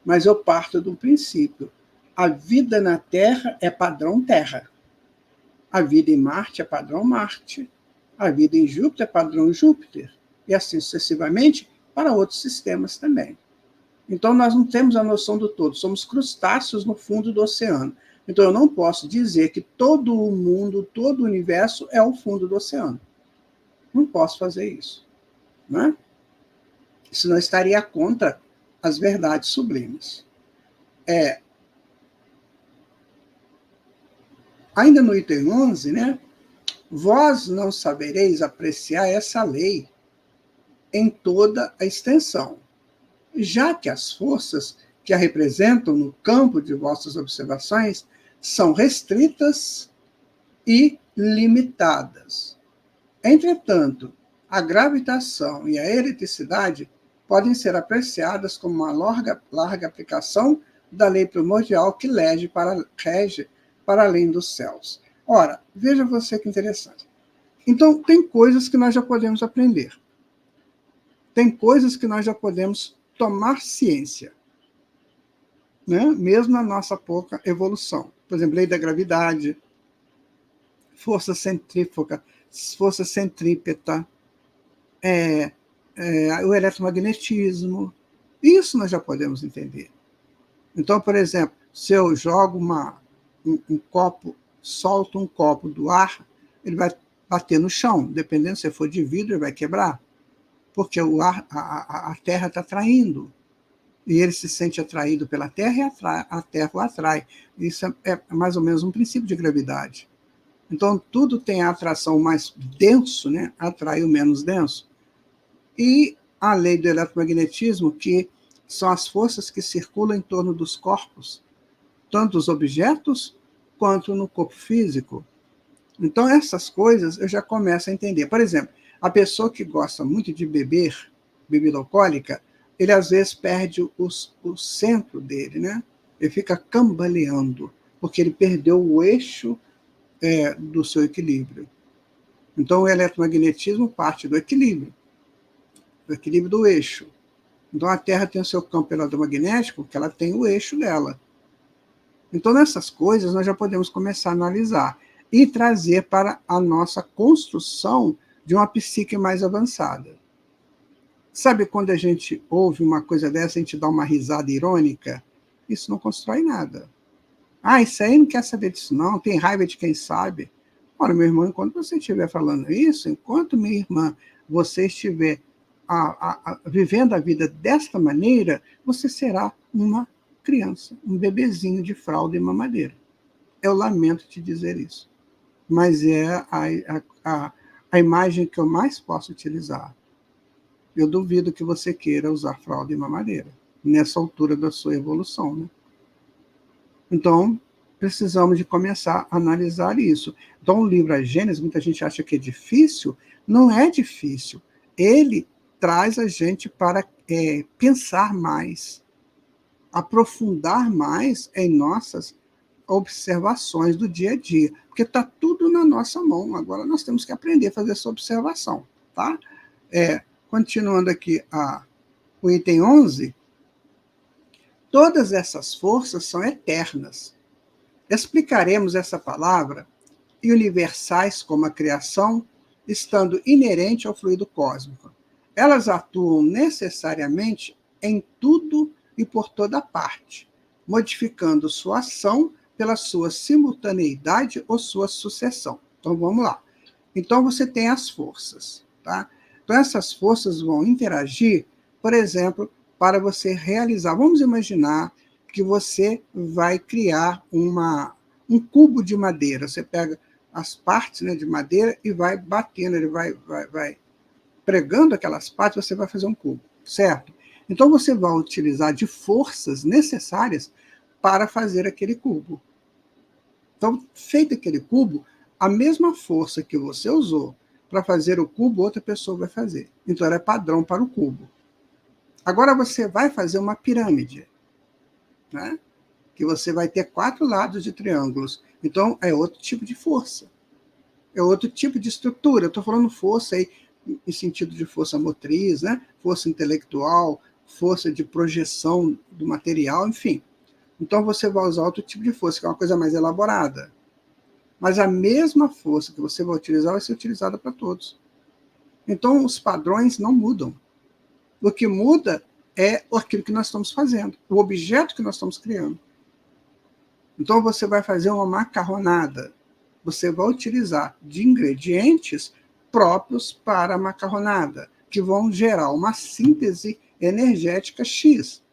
mas eu parto do princípio. A vida na Terra é padrão Terra. A vida em Marte é padrão Marte. A vida em Júpiter é padrão Júpiter. E assim sucessivamente para outros sistemas também. Então, nós não temos a noção do todo, somos crustáceos no fundo do oceano. Então, eu não posso dizer que todo o mundo, todo o universo é o fundo do oceano. Não posso fazer isso. Né? Senão estaria contra as verdades sublimes. Ainda no item 11, né? Vós não sabereis apreciar essa lei em toda a extensão, já que as forças que a representam no campo de vossas observações são restritas e limitadas. Entretanto, a gravitação e a eletricidade podem ser apreciadas como uma larga aplicação da lei primordial que rege para além dos céus. Ora, veja você que interessante. Então, tem coisas que nós já podemos aprender. Tem coisas que nós já podemos tomar ciência, né? Mesmo na nossa pouca evolução. Por exemplo, lei da gravidade, força centrífuga, força centrípeta, o eletromagnetismo. Isso nós já podemos entender. Então, por exemplo, se eu jogo um copo, solto um copo do ar, ele vai bater no chão. Dependendo se for de vidro, ele vai quebrar. Porque o ar, a Terra está atraindo. E ele se sente atraído pela Terra e a Terra o atrai. Isso é mais ou menos um princípio de gravidade. Então, tudo tem a atração mais denso, né? Atrai o menos denso. E a lei do eletromagnetismo, que são as forças que circulam em torno dos corpos, tanto os objetos quanto no corpo físico. Então, essas coisas eu já começo a entender. Por exemplo, a pessoa que gosta muito de beber, bebida alcoólica, ele às vezes perde o centro dele, né? Ele fica cambaleando, porque ele perdeu o eixo do seu equilíbrio. Então, o eletromagnetismo parte do equilíbrio do eixo. Então, a Terra tem o seu campo eletromagnético, que ela tem o eixo dela. Então, nessas coisas, nós já podemos começar a analisar e trazer para a nossa construção de uma psique mais avançada. Sabe quando a gente ouve uma coisa dessa, a gente dá uma risada irônica? Isso não constrói nada. Ah, isso aí não quer saber disso não, tem raiva de quem sabe. Ora, meu irmão, enquanto você estiver falando isso, enquanto, minha irmã, você estiver vivendo a vida desta maneira, você será uma criança, um bebezinho de fralda e mamadeira. Eu lamento te dizer isso, mas é a imagem que eu mais posso utilizar. Eu duvido que você queira usar fralda e mamadeira, nessa altura da sua evolução, né? Então, precisamos de começar a analisar isso. Então, o livro A Gênesis, muita gente acha que é difícil, não é difícil. Ele traz a gente para pensar mais, aprofundar mais em nossas observações do dia a dia, porque está tudo na nossa mão. Agora nós temos que aprender a fazer essa observação, tá? Continuando aqui o item 11, todas essas forças são eternas. Explicaremos essa palavra e universais como a criação, estando inerente ao fluido cósmico. Elas atuam necessariamente em tudo e por toda parte, modificando sua ação pela sua simultaneidade ou sua sucessão. Então, vamos lá. Então, você tem as forças, tá? Então, essas forças vão interagir, por exemplo, para você realizar. Vamos imaginar que você vai criar um cubo de madeira. Você pega as partes, né, de madeira e vai batendo, ele vai pregando aquelas partes, você vai fazer um cubo, certo? Então, você vai utilizar de forças necessárias para fazer aquele cubo. Então, feito aquele cubo, a mesma força que você usou para fazer o cubo, outra pessoa vai fazer. Então, ela é padrão para o cubo. Agora, você vai fazer uma pirâmide, né? Que você vai ter 4 lados de triângulos. Então, é outro tipo de força. É outro tipo de estrutura. Eu estou falando força aí em sentido de força motriz, né? Força intelectual, força de projeção do material, enfim. Então, você vai usar outro tipo de força, que é uma coisa mais elaborada. Mas a mesma força que você vai utilizar vai ser utilizada para todos. Então, os padrões não mudam. O que muda é aquilo que nós estamos fazendo, o objeto que nós estamos criando. Então, você vai fazer uma macarronada. Você vai utilizar de ingredientes próprios para a macarronada, que vão gerar uma síntese energética X.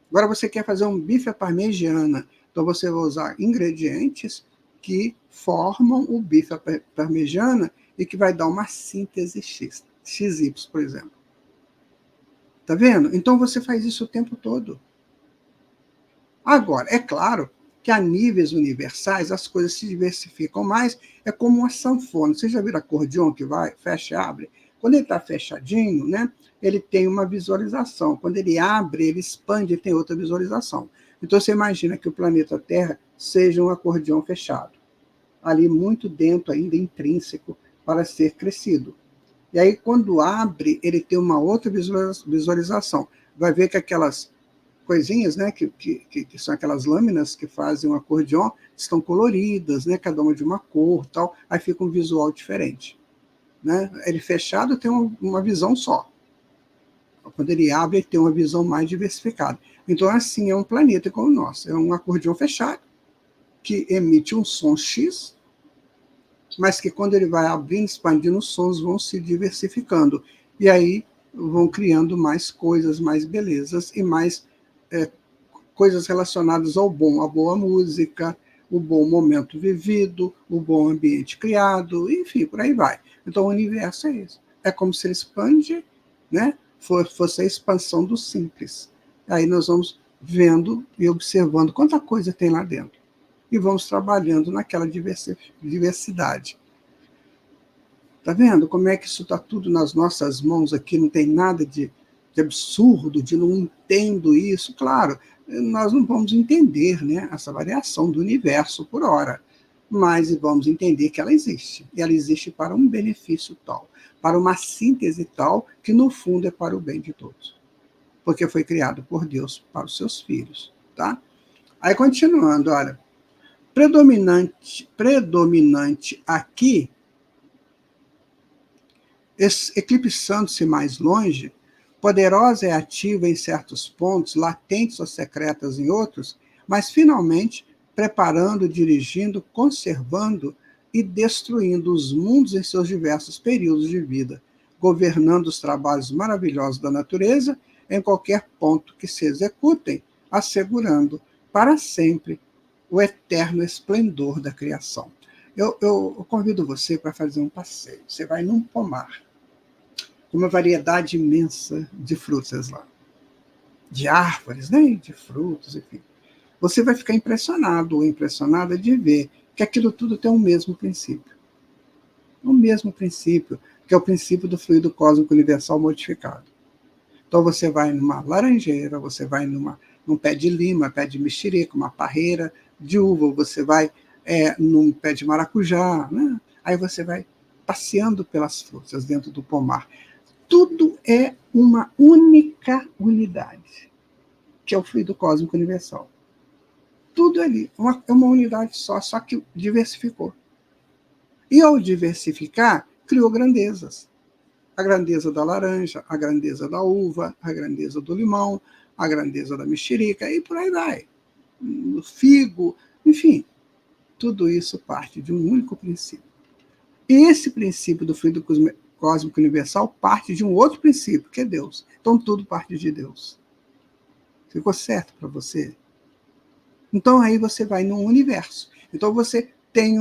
Agora, você quer fazer um bife à parmegiana. Então, você vai usar ingredientes que formam o bife à parmegiana e que vai dar uma síntese X, XY, por exemplo. Tá vendo? Então, você faz isso o tempo todo. Agora, é claro que a níveis universais as coisas se diversificam mais, é como uma sanfona. Você já viu acordeon que vai, fecha e abre? Quando ele está fechadinho, né, ele tem uma visualização. Quando ele abre, ele expande, ele tem outra visualização. Então, você imagina que o planeta Terra seja um acordeon fechado. Ali muito dentro ainda, intrínseco, para ser crescido. E aí, quando abre, ele tem uma outra visualização. Vai ver que aquelas coisinhas, né, que são aquelas lâminas que fazem um acordeon, estão coloridas, né, cada uma de uma cor, tal, aí fica um visual diferente. Né? Ele fechado tem uma visão só. Quando ele abre, ele tem uma visão mais diversificada. Então, assim, é um planeta como o nosso. É um acordeon fechado, que emite um som X, mas que quando ele vai abrindo, expandindo, os sons vão se diversificando. E aí vão criando mais coisas, mais belezas e mais coisas relacionadas ao bom, a boa música, o bom momento vivido, o bom ambiente criado, enfim, por aí vai. Então, o universo é isso. É como se ele expande, né? Fosse a expansão do simples. Aí nós vamos vendo e observando quanta coisa tem lá dentro. E vamos trabalhando naquela diversidade. Tá vendo como é que isso está tudo nas nossas mãos aqui, não tem nada de de absurdo, de não entendo isso. Claro, nós não vamos entender, né, essa variação do universo por hora, mas vamos entender que ela existe. E ela existe para um benefício tal, para uma síntese tal, que no fundo é para o bem de todos. Porque foi criado por Deus para os seus filhos. Tá? Aí, continuando, olha, predominante aqui, eclipsando-se mais longe, poderosa e ativa em certos pontos, latentes ou secretas em outros, mas finalmente preparando, dirigindo, conservando e destruindo os mundos em seus diversos períodos de vida, governando os trabalhos maravilhosos da natureza em qualquer ponto que se executem, assegurando para sempre o eterno esplendor da criação. Eu convido você para fazer um passeio. Você vai num pomar, uma variedade imensa de frutas lá, de árvores, né? De frutos, enfim. Você vai ficar impressionado ou impressionada de ver que aquilo tudo tem o mesmo princípio. O mesmo princípio, que é o princípio do fluido cósmico universal modificado. Então você vai numa laranjeira, você vai num pé de lima, pé de mexerica, uma parreira de uva, você vai num pé de maracujá, né? Aí você vai passeando pelas frutas dentro do pomar. Tudo é uma única unidade, que é o fluido cósmico universal. Tudo ali é uma unidade só que diversificou. E ao diversificar, criou grandezas. A grandeza da laranja, a grandeza da uva, a grandeza do limão, a grandeza da mexerica, e por aí vai. O figo, enfim, tudo isso parte de um único princípio. E esse princípio do fluido cósmico universal parte de um outro princípio, que é Deus. Então tudo parte de Deus. Ficou certo para você? Então aí você vai no universo. Então você tem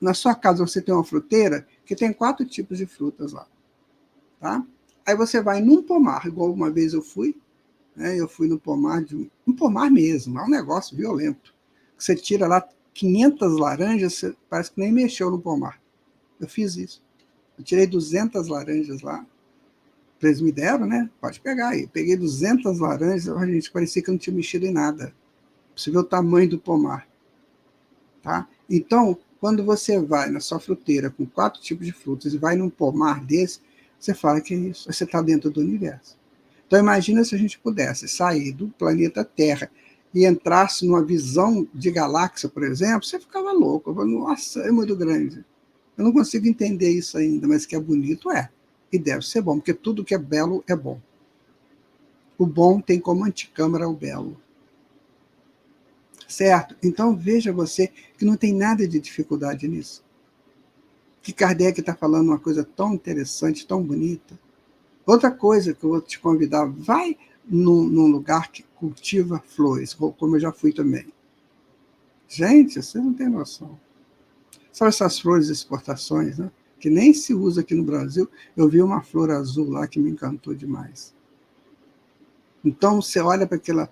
na sua casa você tem uma fruteira que tem 4 tipos de frutas lá. Tá? Aí você vai num pomar, igual uma vez eu fui, né? Eu fui no pomar, um pomar mesmo, é um negócio violento. Você tira lá 500 laranjas, você parece que nem mexeu no pomar. Eu fiz isso. Eu tirei 200 laranjas lá. Eles me deram, né? Pode pegar aí. Eu peguei 200 laranjas, a gente parecia que eu não tinha mexido em nada. Você vê o tamanho do pomar. Tá? Então, quando você vai na sua fruteira com 4 tipos de frutas e vai num pomar desse, você fala que é isso, você está dentro do universo. Então, imagina se a gente pudesse sair do planeta Terra e entrasse numa visão de galáxia, por exemplo, você ficava louco. Eu falava, nossa, é muito grande. Eu não consigo entender isso ainda, mas que é bonito é. E deve ser bom, porque tudo que é belo é bom. O bom tem como anticâmara o belo. Certo? Então veja você que não tem nada de dificuldade nisso. Que Kardec está falando uma coisa tão interessante, tão bonita. Outra coisa que eu vou te convidar, vai num lugar que cultiva flores, como eu já fui também. Gente, você não tem noção. São essas flores de exportações, né? Que nem se usa aqui no Brasil. Eu vi uma flor azul lá que me encantou demais. Então você olha para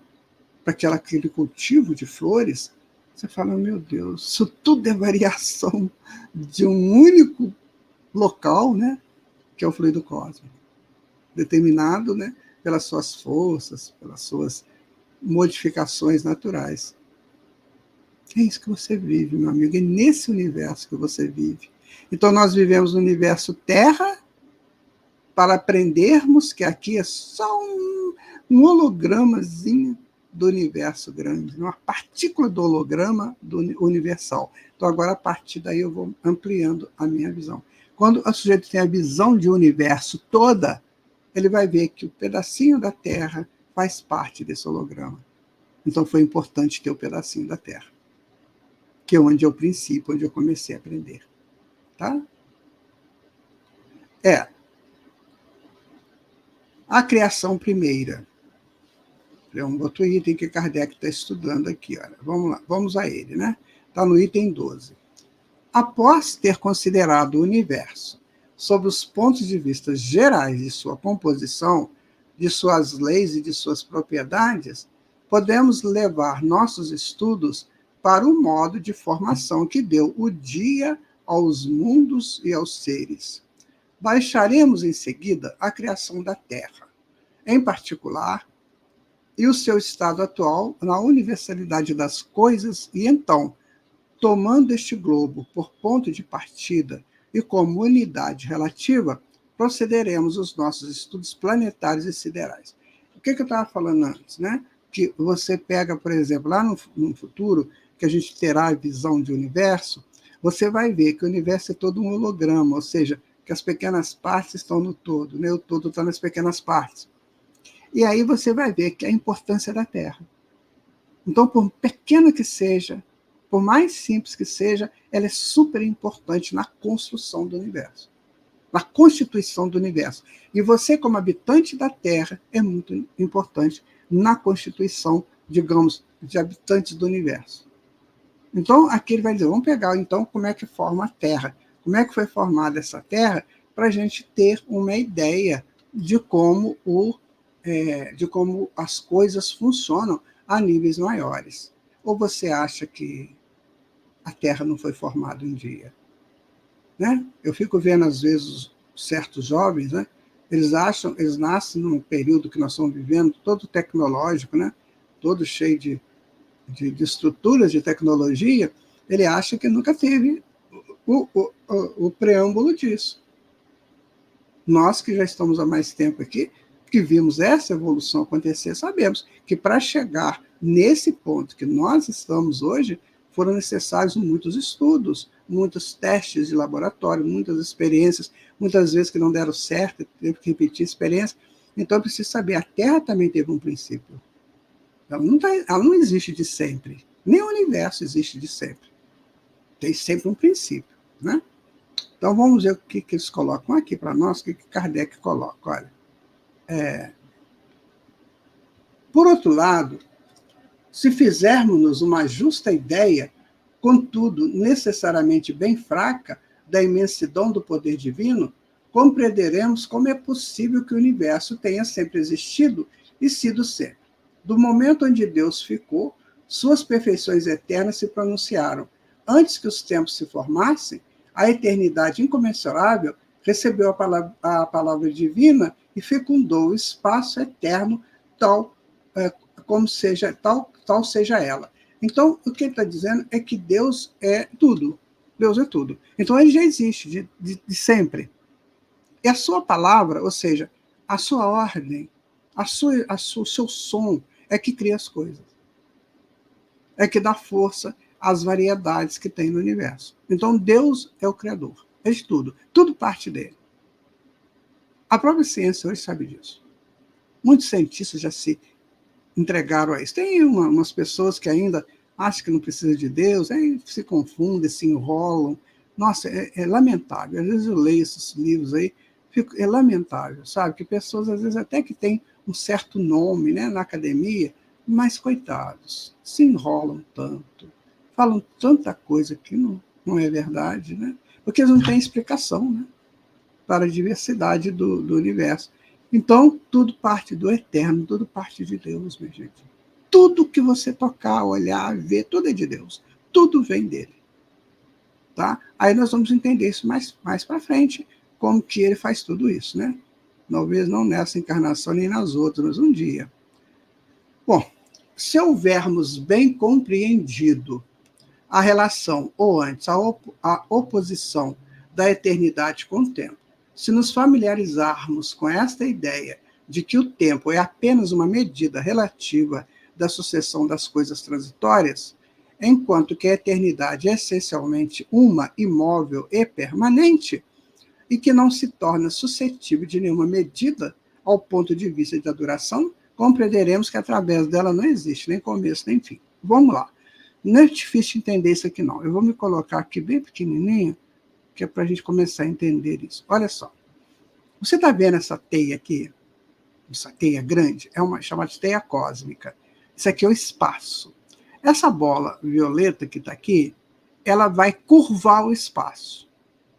aquele cultivo de flores, você fala, meu Deus, isso tudo é variação de um único local, né, que é o fluido cósmico, determinado, né, pelas suas forças, pelas suas modificações naturais. É isso que você vive, meu amigo, é nesse universo que você vive. Então nós vivemos no universo Terra para aprendermos que aqui é só um hologramazinho do universo grande, uma partícula do holograma do universal. Então, agora, a partir daí, eu vou ampliando a minha visão. Quando o sujeito tem a visão de universo toda, ele vai ver que o pedacinho da Terra faz parte desse holograma. Então, foi importante ter o pedacinho da Terra, que é onde é o princípio, onde eu comecei a aprender. Tá? A criação primeira. É um outro item que Kardec está estudando aqui. Olha. Vamos lá, vamos a ele, né? Está no item 12. Após ter considerado o universo sob os pontos de vista gerais de sua composição, de suas leis e de suas propriedades, podemos levar nossos estudos para o modo de formação que deu o dia aos mundos e aos seres. Baixaremos em seguida a criação da Terra. em particular, e o seu estado atual na universalidade das coisas, e então, tomando este globo por ponto de partida e como unidade relativa, procederemos os nossos estudos planetários e siderais. O que eu estava falando antes, né? Que você pega, por exemplo, lá no futuro, que a gente terá a visão de universo, você vai ver que o universo é todo um holograma, ou seja, que as pequenas partes estão no todo, né? O todo está nas pequenas partes. E aí você vai ver que a importância da Terra. Então, por pequena que seja, por mais simples que seja, ela é super importante na construção do universo, na constituição do universo. E você, como habitante da Terra, é muito importante na constituição, digamos, de habitantes do universo. Então, aqui ele vai dizer, vamos pegar, então, como é que forma a Terra. Como é que foi formada essa Terra, para a gente ter uma ideia de como, de como as coisas funcionam a níveis maiores. Ou você acha que a Terra não foi formada um dia? Né? Eu fico vendo, às vezes, certos jovens, né? Eles nascem num período que nós estamos vivendo, todo tecnológico, né? Todo cheio de estruturas de tecnologia, ele acha que nunca teve o preâmbulo disso. Nós que já estamos há mais tempo aqui, que vimos essa evolução acontecer, sabemos que para chegar nesse ponto que nós estamos hoje, foram necessários muitos estudos, muitos testes de laboratório, muitas experiências, muitas vezes que não deram certo, teve que repetir experiências. Então, eu preciso saber, a Terra também teve um princípio. Ela não existe de sempre. Nem o universo existe de sempre. Tem sempre um princípio, né? Então, vamos ver o que eles colocam aqui para nós, o que Kardec coloca. Olha, por outro lado, se fizermos uma justa ideia, contudo, necessariamente bem fraca, da imensidão do poder divino, compreenderemos como é possível que o universo tenha sempre existido e sido sempre. Do momento onde Deus ficou, suas perfeições eternas se pronunciaram. Antes que os tempos se formassem, a eternidade incomensurável recebeu a palavra divina e fecundou o espaço eterno, tal como seja, tal seja ela. Então, o que ele está dizendo é que Deus é tudo. Deus é tudo. Então, ele já existe de sempre. E a sua palavra, ou seja, a sua ordem, o seu som, é que cria as coisas. É que dá força às variedades que tem no universo. Então, Deus é o Criador. É de tudo. Tudo parte dele. A própria ciência hoje sabe disso. Muitos cientistas já se entregaram a isso. Tem umas pessoas que ainda acham que não precisa de Deus, aí se confundem, se enrolam. Nossa, é lamentável. Às vezes eu leio esses livros aí, é lamentável, sabe? Que pessoas, às vezes, até que têm um certo nome, né, na academia, mas, coitados, se enrolam tanto, falam tanta coisa que não é verdade, né? Porque eles não têm explicação, né, para a diversidade do universo. Então, tudo parte do eterno, tudo parte de Deus, minha gente. Tudo que você tocar, olhar, ver, tudo é de Deus. Tudo vem dele. Tá? Aí nós vamos entender isso mais para frente, como que ele faz tudo isso, né? Talvez não nessa encarnação nem nas outras, mas um dia. Bom, se houvermos bem compreendido a relação, ou antes, a oposição da eternidade com o tempo, se nos familiarizarmos com esta ideia de que o tempo é apenas uma medida relativa da sucessão das coisas transitórias, enquanto que a eternidade é essencialmente uma, imóvel e permanente, e que não se torna suscetível de nenhuma medida ao ponto de vista da duração, compreenderemos que através dela não existe nem começo nem fim. Vamos lá. Não é difícil entender isso aqui, não. Eu vou me colocar aqui bem pequenininho, que é para a gente começar a entender isso. Olha só. Você está vendo essa teia aqui? Essa teia grande? É uma chamada de teia cósmica. Isso aqui é o espaço. Essa bola violeta que está aqui, ela vai curvar o espaço.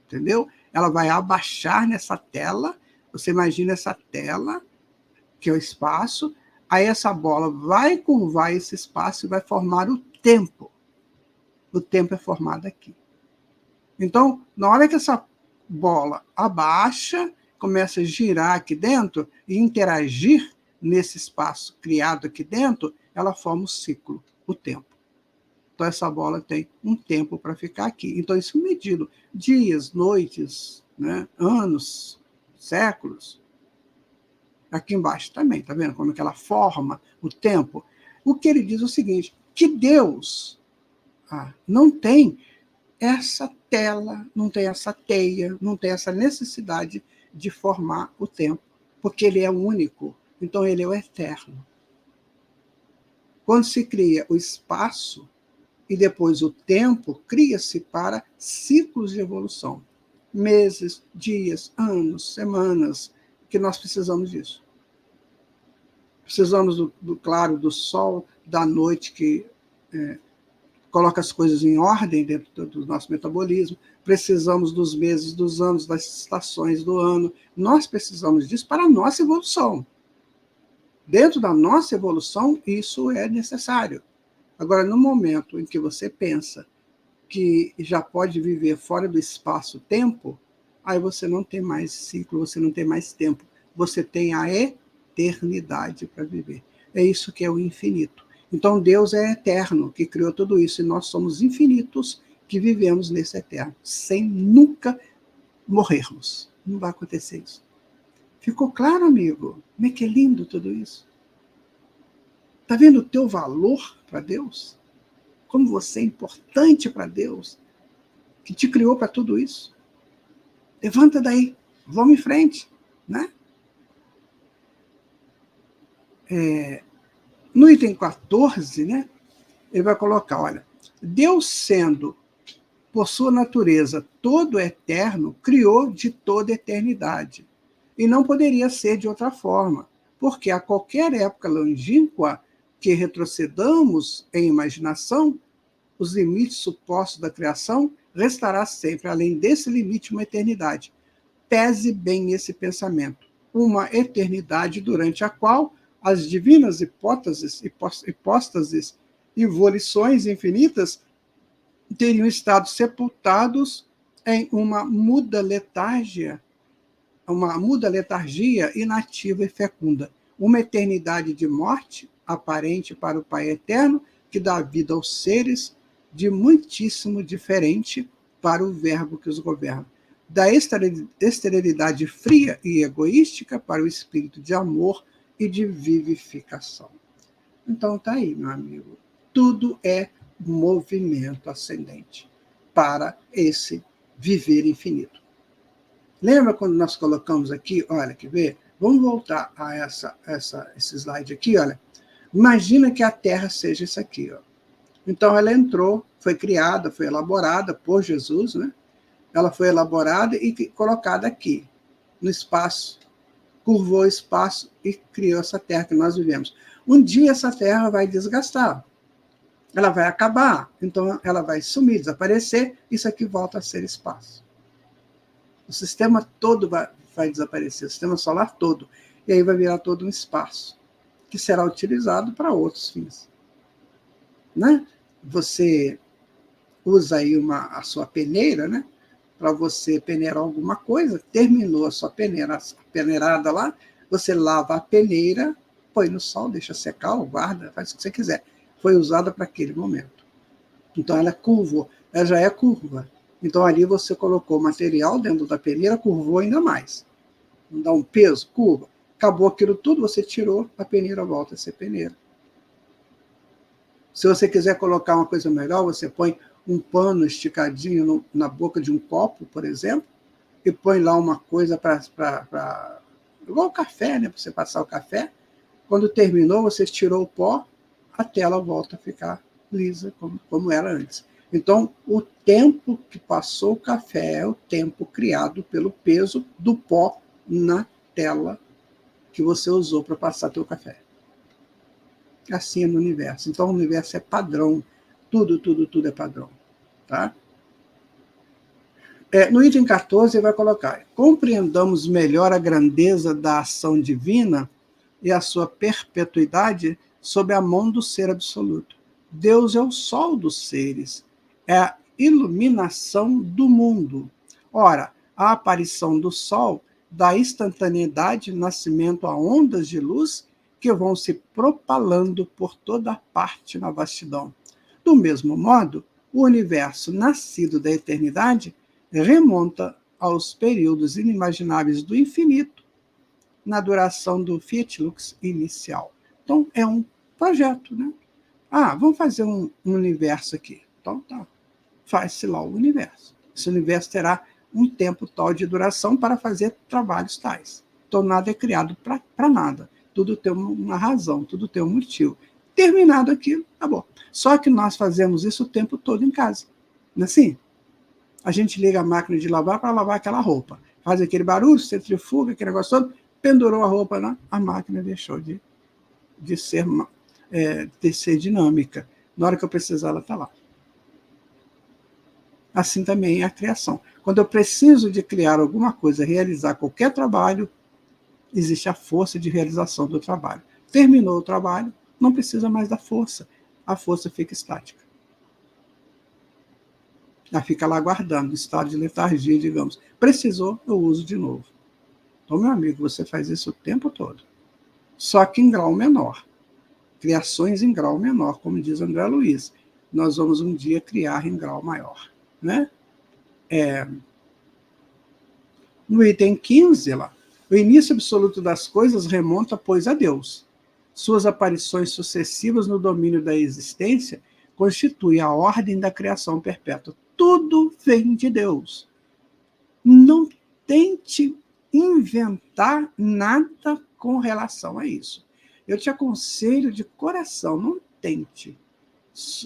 Entendeu? Ela vai abaixar nessa tela. Você imagina essa tela, que é o espaço. Aí essa bola vai curvar esse espaço e vai formar o tempo. O tempo é formado aqui. Então, na hora que essa bola abaixa, começa a girar aqui dentro e interagir nesse espaço criado aqui dentro, ela forma o ciclo, o tempo. Então, essa bola tem um tempo para ficar aqui. Então, isso medido dias, noites, né, anos, séculos. Aqui embaixo também, está vendo como é que ela forma o tempo? O que ele diz é o seguinte, que Deus não tem essa tela, não tem essa teia, não tem essa necessidade de formar o tempo, porque ele é único, então ele é o eterno. Quando se cria o espaço e depois o tempo, cria-se para ciclos de evolução. Meses, dias, anos, semanas, que nós precisamos disso. Precisamos, claro, do sol, da noite, que coloca as coisas em ordem dentro do nosso metabolismo. Precisamos dos meses, dos anos, das estações do ano. Nós precisamos disso para a nossa evolução. Dentro da nossa evolução, isso é necessário. Agora, no momento em que você pensa que já pode viver fora do espaço-tempo, aí você não tem mais ciclo, você não tem mais tempo. Você tem a eternidade para viver. É isso que é o infinito. Então, Deus é eterno, que criou tudo isso, e nós somos infinitos que vivemos nesse eterno, sem nunca morrermos. Não vai acontecer isso. Ficou claro, amigo? Como é que é lindo tudo isso? Está vendo o teu valor para Deus? Como você é importante para Deus, que te criou para tudo isso? Levanta daí, vamos em frente, né? No item 14, né, ele vai colocar, olha, Deus sendo, por sua natureza, todo eterno, criou de toda eternidade. E não poderia ser de outra forma, porque a qualquer época longínqua que retrocedamos em imaginação, os limites supostos da criação, restará sempre, além desse limite, uma eternidade. Pese bem esse pensamento, uma eternidade durante a qual as divinas hipóstases e volições infinitas teriam estado sepultados em uma muda letargia inativa e fecunda, uma eternidade de morte aparente para o Pai Eterno, que dá vida aos seres, de muitíssimo diferente para o Verbo que os governa, da esterilidade fria e egoística para o espírito de amor e de vivificação. Então tá aí, meu amigo. Tudo é movimento ascendente para esse viver infinito. Lembra quando nós colocamos aqui, olha, quer ver? Vamos voltar a esse slide aqui, olha. Imagina que a Terra seja isso aqui, ó. Então ela entrou, foi criada, foi elaborada por Jesus, né? Ela foi elaborada e colocada aqui, no espaço, curvou o espaço e criou essa Terra que nós vivemos. Um dia essa Terra vai desgastar, ela vai acabar, então ela vai sumir, desaparecer, isso aqui volta a ser espaço. O sistema todo vai desaparecer, o sistema solar todo, e aí vai virar todo um espaço, que será utilizado para outros fins. Né? Você usa aí a sua peneira, né? Para você peneirar alguma coisa, terminou a sua peneirada lá, você lava a peneira, põe no sol, deixa secar, ou guarda, faz o que você quiser. Foi usada para aquele momento. Então ela curvou, ela já é curva. Então ali você colocou o material dentro da peneira, curvou ainda mais. Não dá um peso, curva. Acabou aquilo tudo, você tirou, a peneira volta a ser peneira. Se você quiser colocar uma coisa melhor, você põe um pano esticadinho na boca de um copo, por exemplo, e põe lá uma coisa para igual o café, né? Para você passar o café. Quando terminou, você tirou o pó, a tela volta a ficar lisa, como era antes. Então, o tempo que passou o café é o tempo criado pelo peso do pó na tela que você usou para passar teu café. Assim é no universo. Então, o universo é padrão. Tudo é padrão. Tá? No item 14, ele vai colocar: compreendamos melhor a grandeza da ação divina e a sua perpetuidade sob a mão do ser absoluto. Deus é o sol dos seres, é a iluminação do mundo. Ora, a aparição do sol dá instantaneidade, nascimento a ondas de luz que vão se propalando por toda parte na vastidão. Do mesmo modo, o universo nascido da eternidade remonta aos períodos inimagináveis do infinito, na duração do Fiat Lux inicial. Então, é um projeto, né? Vamos fazer um universo aqui. Então, tá. Faz-se lá o universo. Esse universo terá um tempo tal de duração para fazer trabalhos tais. Então, nada é criado para nada. Tudo tem uma razão, tudo tem um motivo. Terminado aquilo, acabou. Só que nós fazemos isso o tempo todo em casa. Não é assim? A gente liga a máquina de lavar para lavar aquela roupa. Faz aquele barulho, centrifuga, aquele negócio todo, pendurou a roupa lá, a máquina deixou de ser dinâmica. Na hora que eu precisar, ela está lá. Assim também é a criação. Quando eu preciso de criar alguma coisa, realizar qualquer trabalho, existe a força de realização do trabalho. Terminou o trabalho, não precisa mais da força. A força fica estática. Ela fica lá aguardando, estado de letargia, digamos. Precisou, eu uso de novo. Então, meu amigo, você faz isso o tempo todo. Só que em grau menor. Criações em grau menor, como diz André Luiz. Nós vamos um dia criar em grau maior. Né? No item 15, lá, o início absoluto das coisas remonta, pois, a Deus. Suas aparições sucessivas no domínio da existência constituem a ordem da criação perpétua. Tudo vem de Deus. Não tente inventar nada com relação a isso. Eu te aconselho de coração, não tente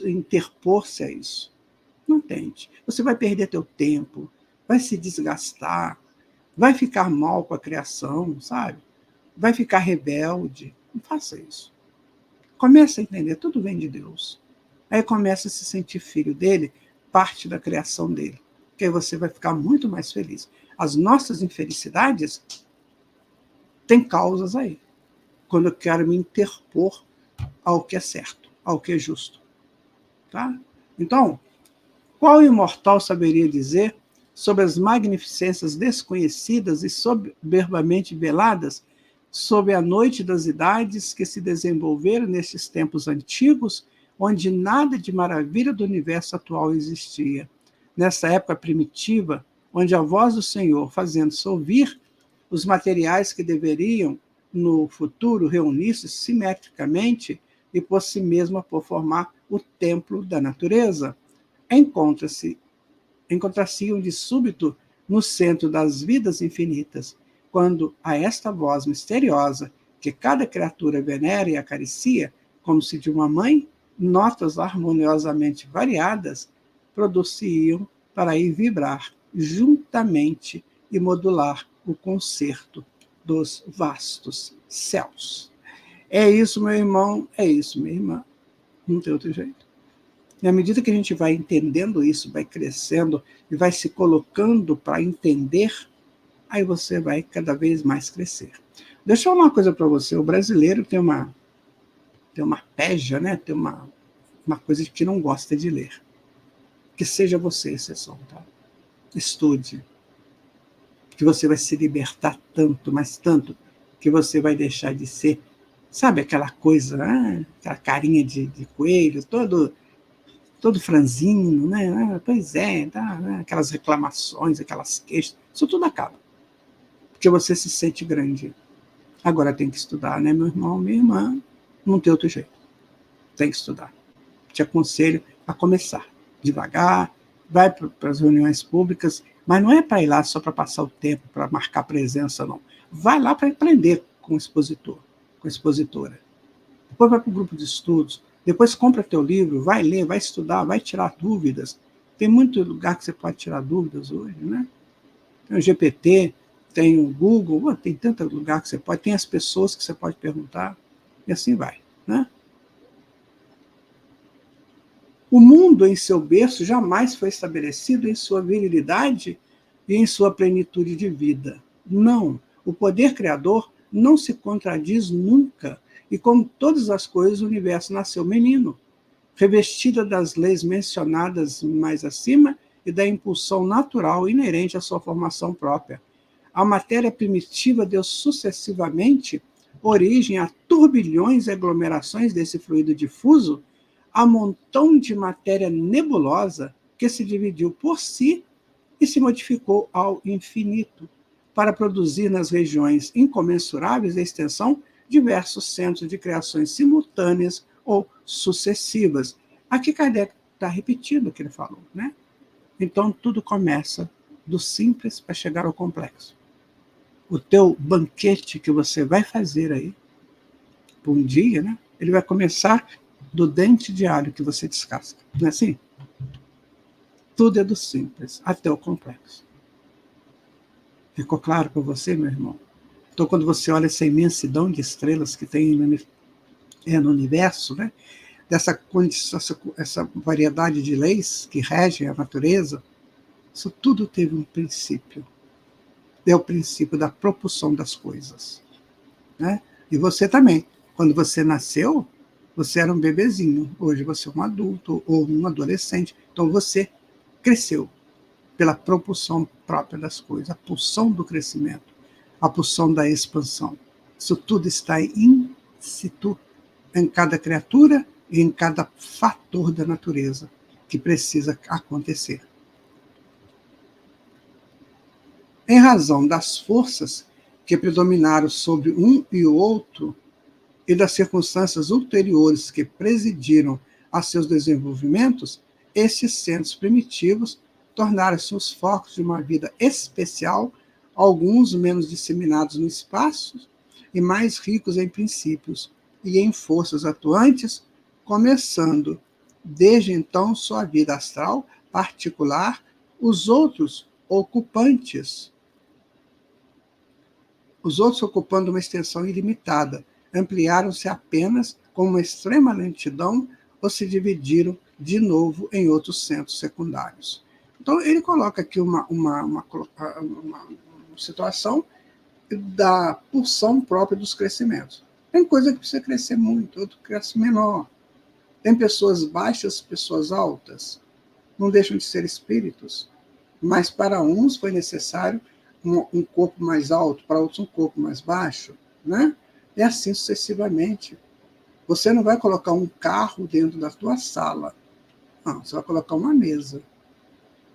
interpor-se a isso. Não tente. Você vai perder teu tempo, vai se desgastar, vai ficar mal com a criação, sabe? Vai ficar rebelde. Não faça isso. Começa a entender, tudo vem de Deus. Aí começa a se sentir filho dele, parte da criação dele. Que aí você vai ficar muito mais feliz. As nossas infelicidades têm causas aí. Quando eu quero me interpor ao que é certo, ao que é justo. Tá? Então, qual imortal saberia dizer sobre as magnificências desconhecidas e soberbamente veladas sob a noite das idades que se desenvolveram nestes tempos antigos, onde nada de maravilha do universo atual existia? Nessa época primitiva, onde a voz do Senhor, fazendo-se ouvir, os materiais que deveriam, no futuro, reunir-se simetricamente e por si mesma por formar o templo da natureza, encontra-se-iam de súbito no centro das vidas infinitas, quando a esta voz misteriosa, que cada criatura venera e acaricia, como se de uma mãe, notas harmoniosamente variadas, produziam para aí vibrar juntamente e modular o concerto dos vastos céus. É isso, meu irmão, é isso, minha irmã. Não tem outro jeito. E à medida que a gente vai entendendo isso, vai crescendo e vai se colocando para entender, aí você vai cada vez mais crescer. Deixa eu falar uma coisa para você. O brasileiro tem uma peja, né? Tem uma coisa que não gosta de ler. Que seja você a exceção, tá? Estude. Que você vai se libertar tanto, mas tanto, que você vai deixar de ser, sabe, aquela coisa, aquela carinha de coelho, todo franzino, né? Pois é, tá, né? Aquelas reclamações, aquelas queixas, isso tudo acaba. Porque você se sente grande. Agora tem que estudar, né, meu irmão, minha irmã? Não tem outro jeito. Tem que estudar. Te aconselho a começar devagar, vai para as reuniões públicas, mas não é para ir lá só para passar o tempo, para marcar presença, não. Vai lá para aprender com o expositor, com a expositora. Depois vai para o grupo de estudos, depois compra teu livro, vai ler, vai estudar, vai tirar dúvidas. Tem muito lugar que você pode tirar dúvidas hoje, né? Tem o GPT, tem o Google, tem tanto lugar que você pode, tem as pessoas que você pode perguntar, e assim vai, né? O mundo em seu berço jamais foi estabelecido em sua virilidade e em sua plenitude de vida. Não, o poder criador não se contradiz nunca, e como todas as coisas, o universo nasceu menino, revestida das leis mencionadas mais acima e da impulsão natural inerente à sua formação própria. A matéria primitiva deu sucessivamente origem a turbilhões e aglomerações desse fluido difuso, a montão de matéria nebulosa que se dividiu por si e se modificou ao infinito, para produzir nas regiões incomensuráveis da extensão diversos centros de criações simultâneas ou sucessivas. Aqui Kardec está repetindo o que ele falou, né? Então tudo começa do simples para chegar ao complexo. O teu banquete que você vai fazer aí, por um dia, né? Ele vai começar do dente de alho que você descasca. Não é assim? Tudo é do simples até o complexo. Ficou claro para você, meu irmão? Então, quando você olha essa imensidão de estrelas que tem no universo, né? Essa variedade de leis que regem a natureza, isso tudo teve um princípio. É o princípio da propulsão das coisas. Né? E você também. Quando você nasceu, você era um bebezinho. Hoje você é um adulto ou um adolescente. Então você cresceu pela propulsão própria das coisas, a pulsão do crescimento, a pulsão da expansão. Isso tudo está in situ em cada criatura e em cada fator da natureza que precisa acontecer. Em razão das forças que predominaram sobre um e o outro e das circunstâncias ulteriores que presidiram a seus desenvolvimentos, estes centros primitivos tornaram-se os focos de uma vida especial, alguns menos disseminados no espaço e mais ricos em princípios e em forças atuantes, começando desde então sua vida astral particular, os outros ocupando uma extensão ilimitada, ampliaram-se apenas com uma extrema lentidão ou se dividiram de novo em outros centros secundários. Então, ele coloca aqui uma situação da pulsão própria dos crescimentos. Tem coisa que precisa crescer muito, outro cresce menor. Tem pessoas baixas, pessoas altas. Não deixam de ser espíritos. Mas para uns foi necessário um corpo mais alto, para outros um corpo mais baixo, né? E assim sucessivamente. Você não vai colocar um carro dentro da tua sala. Não, você vai colocar uma mesa,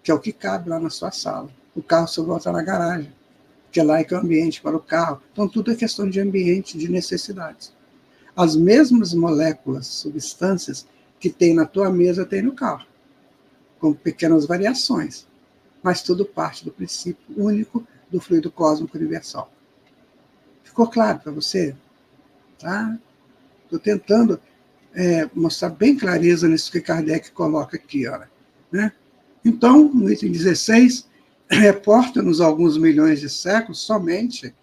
que é o que cabe lá na sua sala. O carro você volta na garagem, que é lá que é o ambiente para o carro. Então, tudo é questão de ambiente, de necessidades. As mesmas moléculas, substâncias que tem na tua mesa, tem no carro, com pequenas variações. Mas tudo parte do princípio único do fluido cósmico universal. Ficou claro para você? Tá? Estou tentando mostrar bem clareza nisso que Kardec coloca aqui. Olha, né? Então, no item 16, reporta-nos alguns milhões de séculos, somente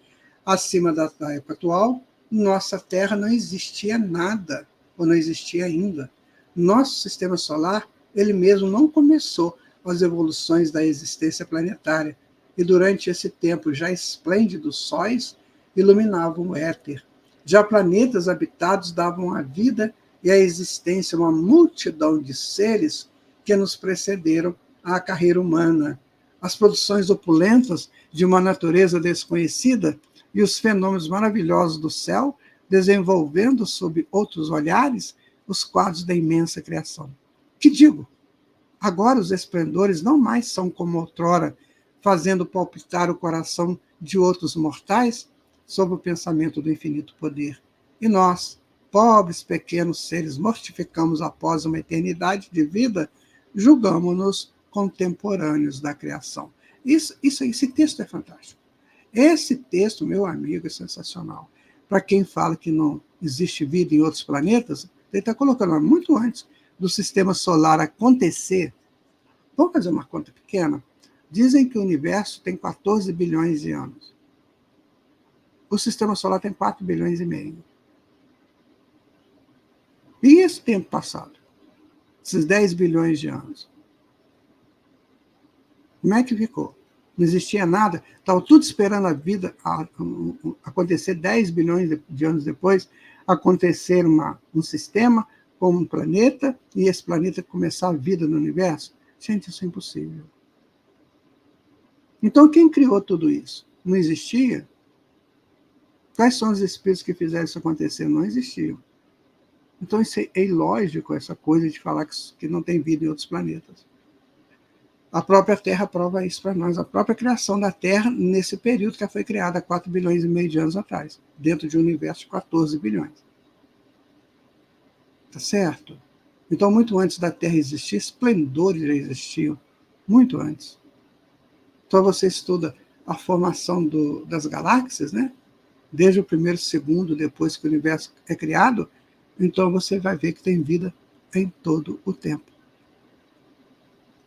acima da época atual, nossa Terra não existia nada, ou não existia ainda. Nosso sistema solar, ele mesmo não começou as evoluções da existência planetária, e durante esse tempo já esplêndidos sóis iluminavam o éter. Já planetas habitados davam a vida e a existência a uma multidão de seres que nos precederam à carreira humana. As produções opulentas de uma natureza desconhecida e os fenômenos maravilhosos do céu, desenvolvendo sob outros olhares os quadros da imensa criação. Que digo? Agora os esplendores não mais são como outrora, fazendo palpitar o coração de outros mortais sob o pensamento do infinito poder. E nós, pobres pequenos seres, mortificamos após uma eternidade de vida, julgamos-nos contemporâneos da criação. Esse texto é fantástico. Esse texto, meu amigo, é sensacional. Para quem fala que não existe vida em outros planetas, ele está colocando muito antes do sistema solar acontecer. Vamos fazer uma conta pequena? Dizem que o universo tem 14 bilhões de anos. O sistema solar tem 4 bilhões e meio. E esse tempo passado? Esses 10 bilhões de anos? Como é que ficou? Não existia nada, estava tudo esperando a vida acontecer 10 bilhões de anos depois, acontecer um sistema como um planeta, e esse planeta começar a vida no universo. Gente, isso é impossível. Então, quem criou tudo isso? Não existia? Quais são os espíritos que fizeram isso acontecer? Não existiam. Então, isso é ilógico, essa coisa de falar que não tem vida em outros planetas. A própria Terra prova isso para nós. A própria criação da Terra, nesse período que ela foi criada há 4 bilhões e meio de anos atrás, dentro de um universo de 14 bilhões. Tá certo? Então, muito antes da Terra existir, esplendores já existiam. Muito antes. Então, você estuda a formação das galáxias, né? Desde o primeiro segundo, depois que o universo é criado, então você vai ver que tem vida em todo o tempo.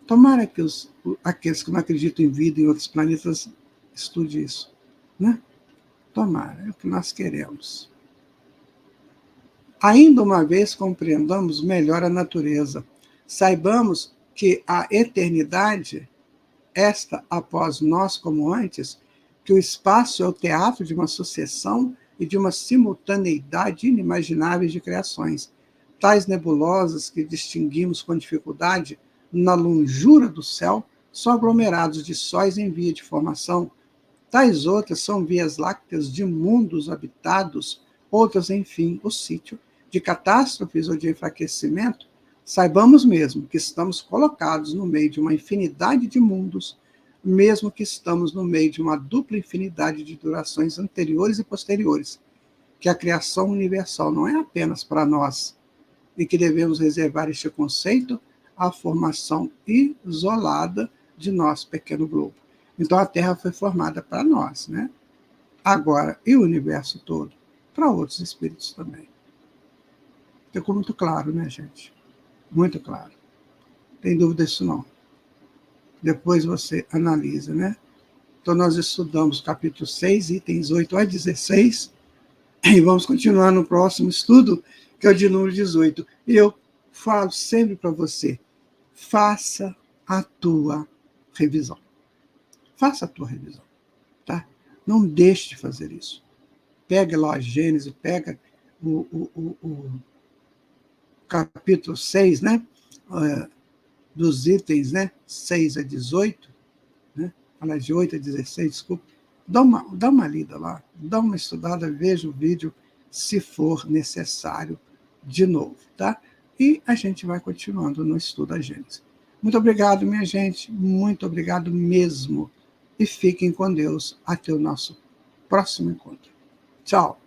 Tomara que aqueles que não acreditam em vida em outros planetas estudem isso, né? Tomara, é o que nós queremos. Ainda uma vez compreendamos melhor a natureza. Saibamos que a eternidade, esta após nós como antes, que o espaço é o teatro de uma sucessão e de uma simultaneidade inimagináveis de criações, tais nebulosas que distinguimos com dificuldade na longura do céu, são aglomerados de sóis em via de formação, tais outras são vias lácteas de mundos habitados, outras, enfim, o sítio de catástrofes ou de enfraquecimento. Saibamos mesmo que estamos colocados no meio de uma infinidade de mundos, mesmo que estamos no meio de uma dupla infinidade de durações anteriores e posteriores, que a criação universal não é apenas para nós, e que devemos reservar este conceito à formação isolada de nosso pequeno globo. Então a Terra foi formada para nós, né? Agora, e o universo todo? Para outros espíritos também. Ficou muito claro, né, gente? Muito claro. Tem dúvida disso não. Depois você analisa, né? Então nós estudamos capítulo 6, itens 8 a 16, e vamos continuar no próximo estudo, que é o de número 18. E eu falo sempre para você, faça a tua revisão. Faça a tua revisão, tá? Não deixe de fazer isso. Pega lá a Gênesis, pega o capítulo 6, né? Dos itens, né? 6 a 18, né? Aliás, de 8 a 16, desculpa. Dá uma lida lá, dá uma estudada, veja o vídeo, se for necessário, de novo, tá? E a gente vai continuando no estudo da Gênesis. Muito obrigado, minha gente, muito obrigado mesmo. E fiquem com Deus até o nosso próximo encontro. Tchau.